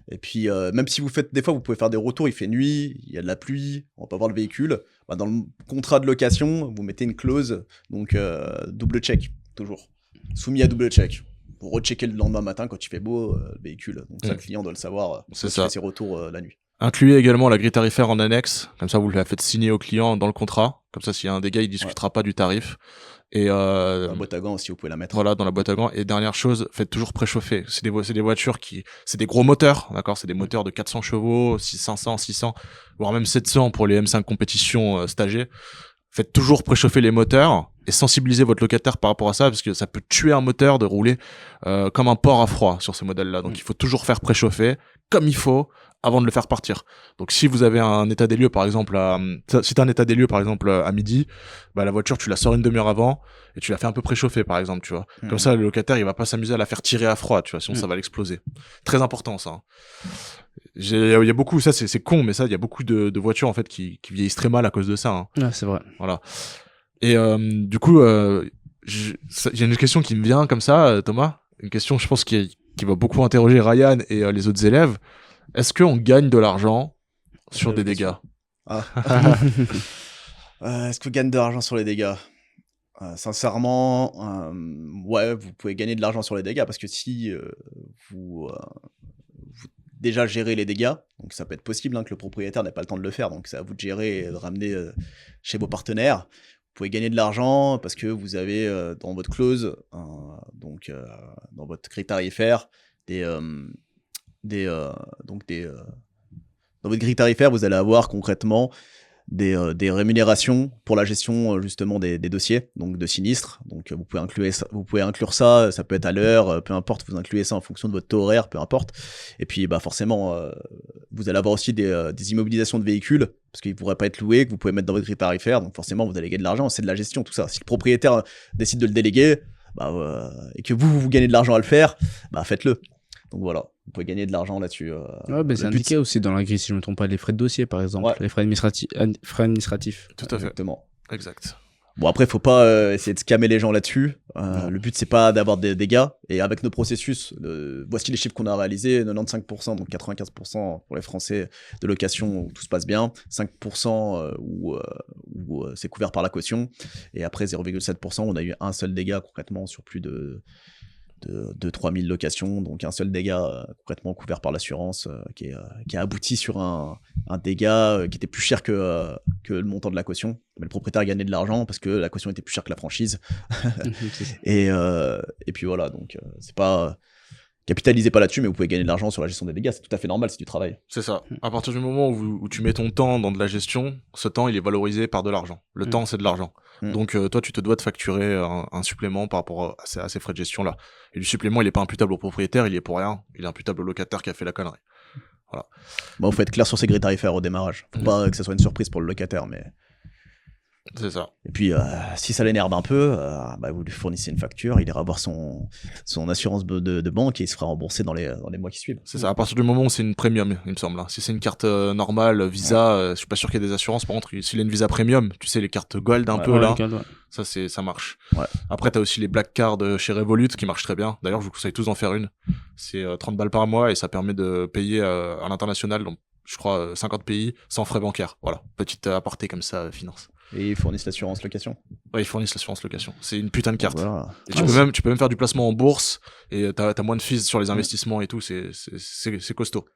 Et puis, même si des fois, vous pouvez faire des retours, il fait nuit, il y a de la pluie, on va pas voir le véhicule. Dans le contrat de location, vous mettez une clause, donc double check, toujours. Soumis à double check. Pour rechecker le lendemain matin quand il fait beau, le véhicule. Donc ça, le client doit le savoir C'est quand ça. il fait ses retours la nuit. Incluez également la grille tarifaire en annexe, comme ça vous la faites signer au client dans le contrat, comme ça s'il y a un dégât, il discutera pas du tarif. Et Dans la boîte à gants aussi, vous pouvez la mettre. Voilà, dans la boîte à gants. Et dernière chose, faites toujours préchauffer. C'est des voitures c'est des gros moteurs, d'accord? C'est des moteurs de 400 chevaux, 500, 600, voire même 700 pour les M5 compétition stagées. Faites toujours préchauffer les moteurs et sensibilisez votre locataire par rapport à ça, parce que ça peut tuer un moteur de rouler comme un porc à froid sur ce modèle-là. Donc il faut toujours faire préchauffer comme il faut avant de le faire partir. Donc si vous avez un état des lieux par exemple à midi, la voiture tu la sors une demi-heure avant et tu la fais un peu préchauffer par exemple, tu vois. Comme ça le locataire il va pas s'amuser à la faire tirer à froid, tu vois, sinon ça va l'exploser. Très important ça. Il y a beaucoup, ça c'est con, mais ça il y a beaucoup de voitures en fait qui vieillissent très mal à cause de ça. Hein. Ouais, c'est vrai. Voilà. Et du coup, il y a une question qui me vient comme ça, Thomas. Une question, je pense, qui va beaucoup interroger Ryan et les autres élèves. Est-ce qu'on gagne de l'argent sur des dégâts? Est-ce qu'on gagne de l'argent sur les dégâts? Sincèrement, ouais, vous pouvez gagner de l'argent sur les dégâts parce que si vous déjà gérez les dégâts, donc ça peut être possible que le propriétaire n'ait pas le temps de le faire, donc c'est à vous de gérer et de ramener chez vos partenaires. Vous pouvez gagner de l'argent parce que vous avez dans votre clause, dans votre grille tarifaire, dans votre grille tarifaire, vous allez avoir concrètement des rémunérations pour la gestion justement des dossiers, donc de sinistres. Donc vous pouvez inclure ça, ça peut être à l'heure, peu importe, vous incluez ça en fonction de votre taux horaire, peu importe. Et puis forcément, vous allez avoir aussi des immobilisations de véhicules, parce qu'ils ne pourraient pas être loués, que vous pouvez mettre dans votre grille tarifaire, donc forcément vous allez gagner de l'argent, c'est de la gestion, tout ça. Si le propriétaire décide de le déléguer, et que vous gagnez de l'argent à le faire, faites-le. Donc voilà, vous pouvez gagner de l'argent là-dessus. Ouais, c'est indiqué aussi dans la grille, si je ne me trompe pas, les frais de dossier, par exemple, les frais administratifs. Tout à fait. Exactement. Exact. Bon, après, faut pas essayer de scammer les gens là-dessus. Le but, c'est pas d'avoir des dégâts. Et avec nos processus, voici les chiffres qu'on a réalisés. 95%, donc 95% pour les Français de location où tout se passe bien. 5% où c'est couvert par la caution. Et après, 0,7%, on a eu un seul dégât concrètement sur plus de de 2-3 000 locations, donc un seul dégât complètement couvert par l'assurance qui a abouti sur un dégât qui était plus cher que le montant de la caution. Mais le propriétaire a gagné de l'argent parce que la caution était plus chère que la franchise. Et puis voilà, donc c'est pas... capitalisez pas là-dessus, mais vous pouvez gagner de l'argent sur la gestion des dégâts, c'est tout à fait normal, c'est du travail. C'est ça. À partir du moment où tu mets ton temps dans de la gestion, ce temps, il est valorisé par de l'argent. Le temps, c'est de l'argent. Donc, toi, tu te dois de facturer un supplément par rapport à ces frais de gestion-là. Et le supplément, il est pas imputable au propriétaire, il y est pour rien. Il est imputable au locataire qui a fait la connerie. Voilà. Bon, faut être clair sur ses grilles tarifaires au démarrage. Faut pas que ça soit une surprise pour le locataire, mais... C'est ça. Et puis, si ça l'énerve un peu, vous lui fournissez une facture, il ira voir son assurance de banque et il se fera rembourser dans les mois qui suivent. C'est ça. À partir du moment où c'est une premium, il me semble. Si c'est une carte normale, Visa, je suis pas sûr qu'il y ait des assurances. Par contre, s'il a une Visa premium, tu sais, les cartes Gold un peu là, ça marche. Ouais. Après, t'as aussi les Black Cards chez Revolut qui marchent très bien. D'ailleurs, je vous conseille tous d'en faire une. C'est 30 balles par mois et ça permet de payer à l'international, donc je crois 50 pays, sans frais bancaires. Voilà, petite aparté comme ça, finance. Et ils fournissent l'assurance location. Ouais, ils fournissent l'assurance location. C'est une putain de carte. Voilà. Et tu peux même faire du placement en bourse et t'as moins de fees sur les investissements et tout. C'est costaud.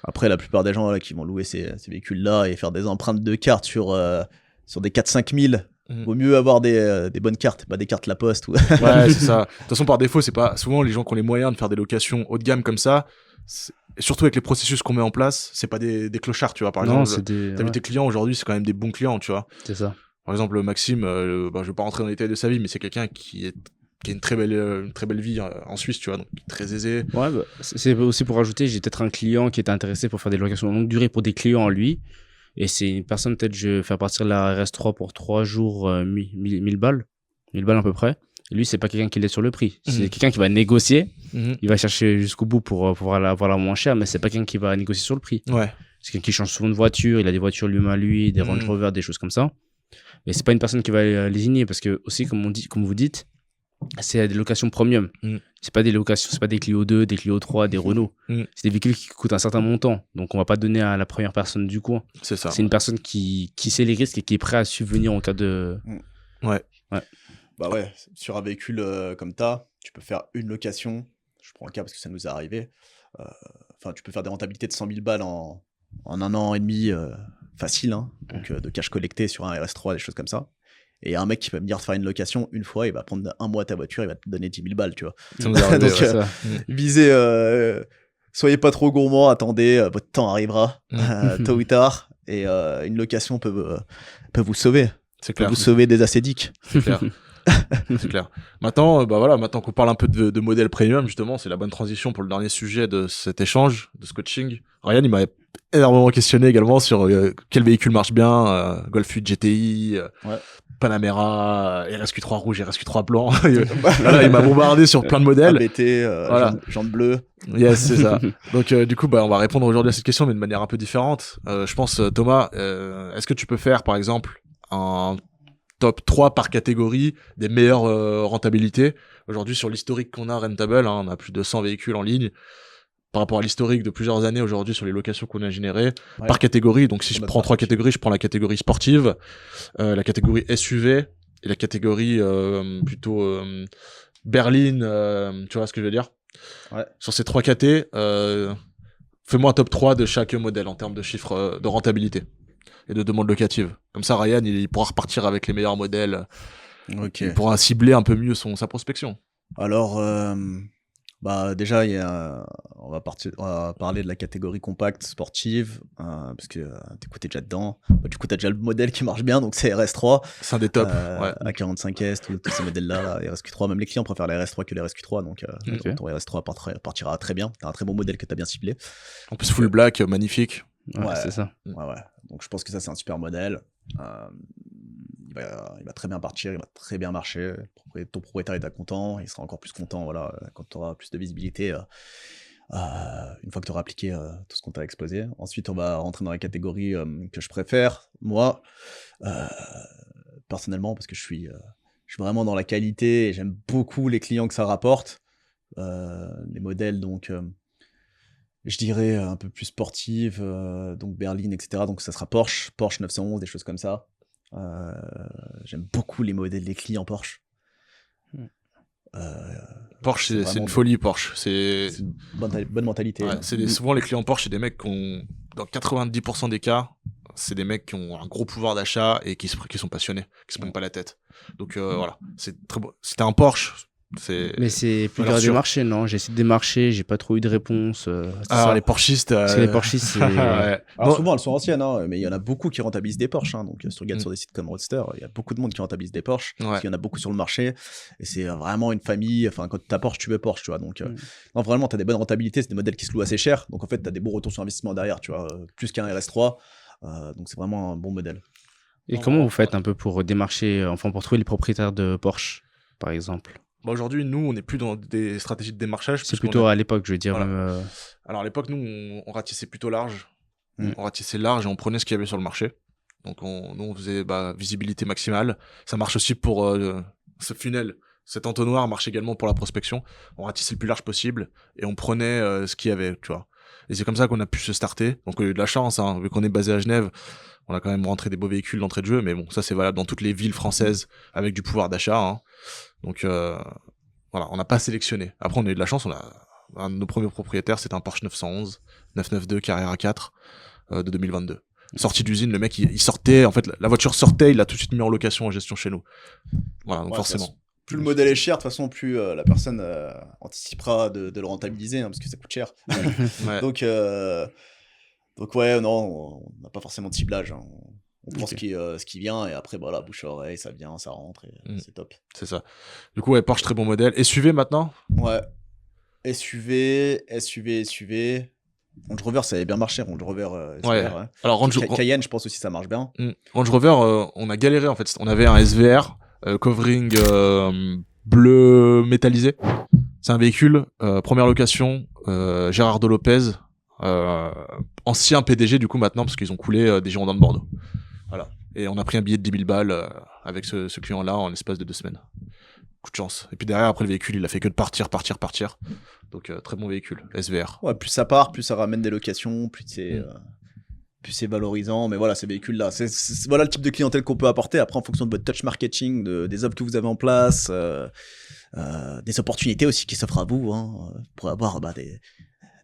Après, la plupart des gens là, qui vont louer ces véhicules-là et faire des empreintes de cartes sur des 4-5 000, vaut mieux avoir des bonnes cartes, pas des cartes La Poste. Ou... Ouais, c'est ça. De toute façon, par défaut, c'est pas souvent les gens qui ont les moyens de faire des locations haut de gamme comme ça. Et surtout avec les processus qu'on met en place, c'est pas des clochards, tu vois. Par exemple, t'as vu tes clients aujourd'hui, c'est quand même des bons clients, tu vois. C'est ça. Par exemple, Maxime, je vais pas rentrer dans les détails de sa vie, mais c'est quelqu'un qui a une très belle vie en Suisse, tu vois, donc très aisé. Ouais, c'est aussi pour rajouter, j'ai peut-être un client qui est intéressé pour faire des locations de longue durée pour des clients en lui. Et c'est une personne, peut-être, je vais faire partir la RS3 pour 3 jours, 1000 balles. 1000 balles à peu près. Et lui, c'est pas quelqu'un qui l'aide sur le prix. C'est quelqu'un qui va négocier. Il va chercher jusqu'au bout pour pouvoir avoir la moins chère, mais c'est pas quelqu'un qui va négocier sur le prix. Ouais. C'est quelqu'un qui change souvent de voiture. Il a des voitures lui-même à lui, des Range Rover, des choses comme ça. Mais c'est pas une personne qui va lésigner parce que, aussi, comme vous dites, c'est des locations premium. C'est pas des locations, c'est pas des Clio 2, des Clio 3, des Renault. C'est des véhicules qui coûtent un certain montant. Donc, on va pas donner à la première personne du coin. C'est ça. C'est une personne qui sait les risques et qui est prêt à subvenir en cas de... Ouais. Bah ouais, sur un véhicule comme tu peux faire une location. Je prends le cas parce que ça nous est arrivé. Tu peux faire des rentabilités de 100 000 balles en 1 an et demi facile. Hein. Donc, de cash collecté sur un RS3, des choses comme ça. Et un mec qui peut me dire de faire une location une fois, il va prendre 1 mois ta voiture, il va te donner 10 000 balles, tu vois. Ça nous est arrivé, donc, visez, soyez pas trop gourmand, attendez, votre temps arrivera, tôt ou tard. Et une location peut vous sauver. C'est clair. Peut vous sauver des acédiques. C'est clair. C'est clair. Maintenant, maintenant qu'on parle un peu de modèle premium, justement, c'est la bonne transition pour le dernier sujet de cet échange, de ce coaching. Ryan, il m'a énormément questionné également sur quel véhicule marche bien, Golf 8 GTI, Panamera, RSQ3 rouge, RSQ3 blanc. Voilà, il m'a bombardé sur plein de modèles. ABT, voilà. jante bleue. Yes, c'est ça. Donc, du coup, on va répondre aujourd'hui à cette question, mais de manière un peu différente. Je pense, Thomas, est-ce que tu peux faire, par exemple, un top 3 par catégorie des meilleures rentabilités? Aujourd'hui, sur l'historique qu'on a Rentable, on a plus de 100 véhicules en ligne. Par rapport à l'historique de plusieurs années aujourd'hui sur les locations qu'on a générées, par catégorie. Donc, si je prends 3 catégories, je prends la catégorie sportive, la catégorie SUV et la catégorie plutôt berline, tu vois ce que je veux dire? Ouais. Sur ces 3 catés, fais-moi un top 3 de chaque modèle en termes de chiffres de rentabilité et de demande locative. Comme ça, Ryan, il pourra repartir avec les meilleurs modèles. Il pourra cibler un peu mieux sa prospection. Alors, déjà, on va parler de la catégorie compacte sportive, parce que t'es déjà dedans. Du coup, t'as déjà le modèle qui marche bien, donc c'est RS3. C'est un des tops. A45S, tous ces modèles-là, RSQ3, même les clients préfèrent les RS3 que les RSQ3, donc ton RS3 partira très bien. T'as un très bon modèle que t'as bien ciblé. En plus, full black, magnifique. Ouais, c'est ça. Ouais. Donc je pense que ça, c'est un super modèle. Il va très bien partir, il va très bien marcher. Ton propriétaire est content, il sera encore plus content quand tu auras plus de visibilité une fois que tu auras appliqué tout ce qu'on t'a exposé. Ensuite, on va rentrer dans la catégorie que je préfère, moi, personnellement, parce que je suis vraiment dans la qualité et j'aime beaucoup les clients que ça rapporte. Les modèles, donc... je dirais un peu plus sportive, donc berline, etc. Donc ça sera Porsche 911, des choses comme ça. J'aime beaucoup les modèles des clients Porsche. Porsche, c'est vraiment une folie, Porsche. C'est c'est une bonne mentalité. ouais, hein. souvent les clients Porsche, c'est des mecs qui ont, dans 90% des cas, c'est des mecs qui ont un gros pouvoir d'achat et qui sont passionnés, qui se prennent pas la tête. Donc voilà, c'est très beau. C'était un Porsche. Mais c'est plus valeur dur à sûre. démarcher, non? J'ai essayé de démarcher, j'ai pas trop eu de réponse. C'est Ah, ça. les Porschistes. Parce que les Porschistes, c'est. Ouais. Alors Non, souvent elles sont anciennes, hein, mais il y en a beaucoup qui rentabilisent des Porsche. Hein, donc si tu regardes Mm. sur des sites comme Roadster, il y a beaucoup de monde qui rentabilise des Porsche. Ouais. Parce qu'il y en a beaucoup sur le marché. Et c'est vraiment une famille. Enfin, quand tu as Porsche, tu veux Porsche, tu vois. Donc Mm. non, vraiment, tu as des bonnes rentabilités. C'est des modèles qui se louent assez cher. Donc en fait, tu as des bons retours sur investissement derrière, tu vois. Plus qu'un RS3. Donc c'est vraiment un bon modèle. Et Non, comment vraiment, vous faites un peu pour démarcher, enfin pour trouver les propriétaires de Porsche, par exemple? bah, aujourd'hui, nous, on n'est plus dans des stratégies de démarchage. C'est parce qu'on plutôt est- à l'époque, je veux dire. Voilà. Même, Alors à l'époque, nous, on ratissait plutôt large. Mm. On ratissait large et on prenait ce qu'il y avait sur le marché. Donc nous, on faisait visibilité maximale. Ça marche aussi pour ce funnel. Cet entonnoir marche également pour la prospection. On ratissait le plus large possible et on prenait ce qu'il y avait, tu vois. Et c'est comme ça qu'on a pu se starter. Donc on a eu de la chance, hein, vu qu'on est basé à Genève. On a quand même rentré des beaux véhicules d'entrée de jeu, mais bon, ça c'est valable dans toutes les villes françaises avec du pouvoir d'achat. Hein. Donc voilà, on n'a pas sélectionné. Après, on a eu de la chance. Un de nos premiers propriétaires, c'était un Porsche 911, 992 Carrera 4 de 2022. Sorti d'usine, le mec, il sortait. En fait, la voiture sortait, il l'a tout de suite mis en location en gestion chez nous. Voilà, donc Ouais, forcément. Plus le modèle est cher, de toute façon, plus la personne anticipera de le rentabiliser, hein, parce que ça coûte cher. Ouais. Donc ouais, non, on n'a pas forcément de ciblage. Hein. On prend Ok. ce qui vient et après, voilà, bouche à oreille, ça vient, ça rentre et Mm. c'est top. C'est ça. Du coup, ouais, Porsche, très bon modèle. SUV maintenant. Ouais. SUV. Range Rover, ça avait bien marché, Range Rover. Ouais. SVR, ouais. Alors, Cayenne, je pense aussi, ça marche bien. Range Rover, on a galéré en fait. On avait un SVR, covering bleu métallisé. C'est un véhicule, première location, Gérardo Lopez, ancien PDG du coup maintenant, parce qu'ils ont coulé des Girondins de Bordeaux. Voilà. Et on a pris un billet de 10 000 balles avec ce client-là en l'espace de 2 semaines. Coup de chance. Et puis derrière, après le véhicule, il a fait que de partir. Donc très bon véhicule, SVR. Ouais, plus ça part, plus ça ramène des locations, plus c'est valorisant. Mais voilà, ces véhicules-là, voilà le type de clientèle qu'on peut apporter. Après, en fonction de votre touch marketing, des offres que vous avez en place, des opportunités aussi qui s'offrent à vous. Hein. Vous pourrez avoir des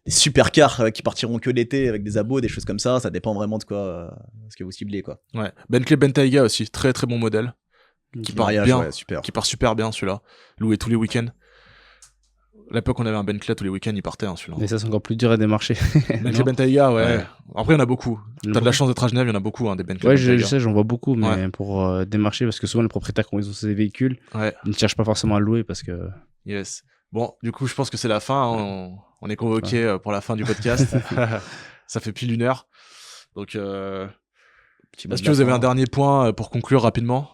supercars qui partiront que l'été avec des abos, des choses comme ça. Ça dépend vraiment de quoi, ce que vous ciblez, quoi. Ouais. Bentley Bentayga aussi, très très bon modèle. Qui part Mariage, bien, ouais, super. qui part super bien celui-là. Loué tous les week-ends. À l'époque, on avait un Bentley tous les week-ends, il partait celui-là. Mais ça, c'est encore plus dur à démarcher. Bentley Non Bentayga, ouais. Ouais. Après, il y en a beaucoup. Il y en a T'as de la beaucoup. chance d'être à Genève, il y en a beaucoup, des Bentley Ouais, Bentayga. je sais, j'en vois beaucoup, mais Ouais. pour démarcher, parce que souvent les propriétaires, quand ils ont ces véhicules, Ouais, ils ne cherchent pas forcément à le louer parce que. yes. Bon, du coup, je pense que c'est la fin. Hein. On est convoqué pour la fin du podcast. Ça fait pile 1 heure. Donc, est-ce que vous avez un dernier point pour conclure rapidement?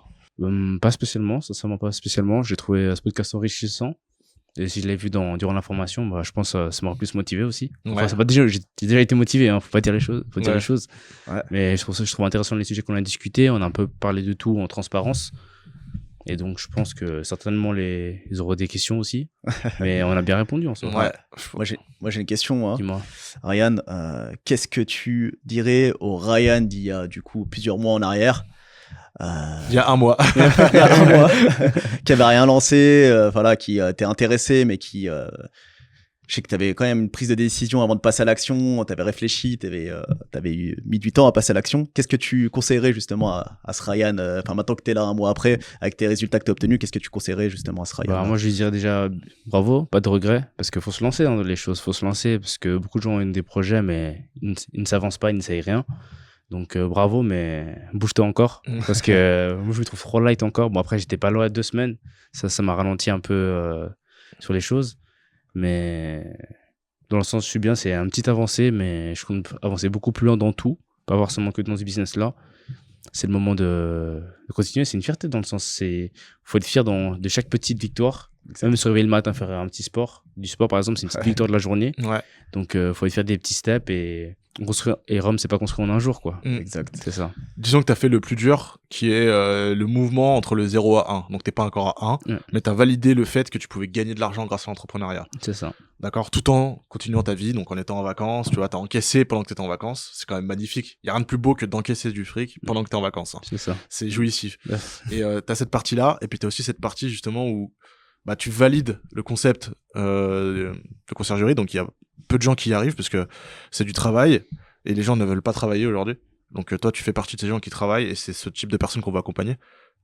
Pas spécialement, sincèrement pas spécialement. J'ai trouvé ce podcast enrichissant. Et si je l'ai vu durant l'information, bah, je pense que ça m'aurait plus motivé aussi. Enfin, Ouais. c'est pas déjà, j'ai déjà été motivé, hein, faut pas dire les choses. Faut dire Ouais. les choses. Ouais. Mais c'est pour ça que je trouve intéressant les sujets qu'on a discutés. On a un peu parlé de tout en transparence. Et donc, je pense que certainement ils auront des questions aussi. Mais on a bien répondu en soi. Ouais. Moi, j'ai une question. Hein. Dis-moi. Ryan, qu'est-ce que tu dirais au Ryan d'il y a du coup plusieurs mois en arrière, Il y a 1 mois. il y a un mois, qui avait rien lancé, voilà, qui était intéressé, mais qui, je sais que tu avais quand même une prise de décision avant de passer à l'action, tu avais réfléchi, tu avais mis du temps à passer à l'action. Qu'est-ce que tu conseillerais justement à ce Ryan, maintenant que tu es là 1 mois après, avec tes résultats que tu as obtenus, qu'est-ce que tu conseillerais justement à ce Ryan? Bah, moi, je lui dirais déjà bravo, pas de regret, parce qu'il faut se lancer dans les choses, faut se lancer, parce que beaucoup de gens ont des projets, mais ils ne s'avancent pas, ils n'essayent rien. Donc bravo, mais bouge-toi encore, parce que moi je me trouve trop light encore. Bon, après, j'étais pas loin à 2 semaines, ça m'a ralenti un peu sur les choses, mais dans le sens, je suis bien, c'est un petit avancé, mais je compte avancer beaucoup plus loin dans tout, pas forcément que dans ce business-là. C'est le moment de continuer, c'est une fierté dans le sens, faut être fier de chaque petite victoire. Même se réveiller le matin, faire un petit sport. Du sport, par exemple, c'est une petite victoire de la journée. Ouais. Donc, faut être fier des petits steps et Rome, c'est pas construit en un jour, quoi. Exact. C'est ça. Disons que tu as fait le plus dur, qui est le mouvement entre le 0 à 1. Donc, t'es pas encore à 1, Ouais. mais tu as validé le fait que tu pouvais gagner de l'argent grâce à l'entrepreneuriat. C'est ça. D'accord? Tout en continuant ta vie, donc en étant en vacances, tu vois, t'as encaissé pendant que t'étais en vacances. C'est quand même magnifique. Il y a rien de plus beau que d'encaisser du fric pendant que t'es en vacances. Hein. C'est ça. C'est jouissif. Ouais. Et t'as cette partie-là, et puis t'as aussi cette partie justement où bah, tu valides le concept de conciergerie, donc il y a peu de gens qui y arrivent parce que c'est du travail et les gens ne veulent pas travailler aujourd'hui. Donc toi, tu fais partie de ces gens qui travaillent et c'est ce type de personnes qu'on va accompagner.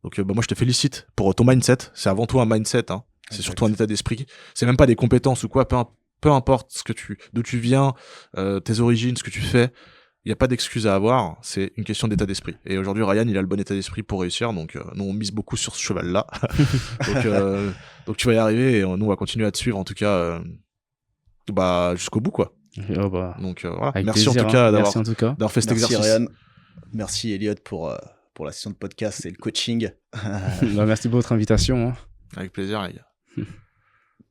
Donc bah, moi, je te félicite pour ton mindset. C'est avant tout un mindset, hein. C'est surtout un état d'esprit. C'est même pas des compétences ou quoi, peu importe d'où tu viens, tes origines, ce que tu fais. Il n'y a pas d'excuse à avoir, c'est une question d'état d'esprit. Et aujourd'hui, Ryan, il a le bon état d'esprit pour réussir, donc nous, on mise beaucoup sur ce cheval-là. donc tu vas y arriver, et nous, on va continuer à te suivre, en tout cas, bah, jusqu'au bout, quoi. Oh, bah, Donc voilà, avec merci plaisir, en tout cas hein. d'avoir Merci en tout cas. fait cet Merci exercice. Ryan. Merci Elliot pour la session de podcast et le coaching. Bah, merci pour votre invitation, hein. Avec plaisir, les gars.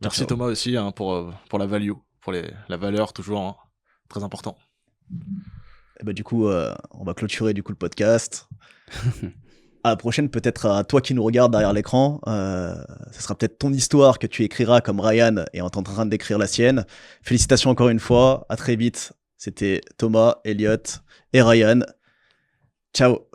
Merci Ciao. Thomas aussi hein, pour la value, pour la valeur, toujours hein, très important. Et bah, du coup, on va clôturer du coup le podcast. À la prochaine, peut-être à toi qui nous regarde derrière l'écran. Ce sera peut-être ton histoire que tu écriras comme Ryan et on est en train d'écrire la sienne. Félicitations encore une fois. À très vite. C'était Thomas, Elliot et Ryan. Ciao.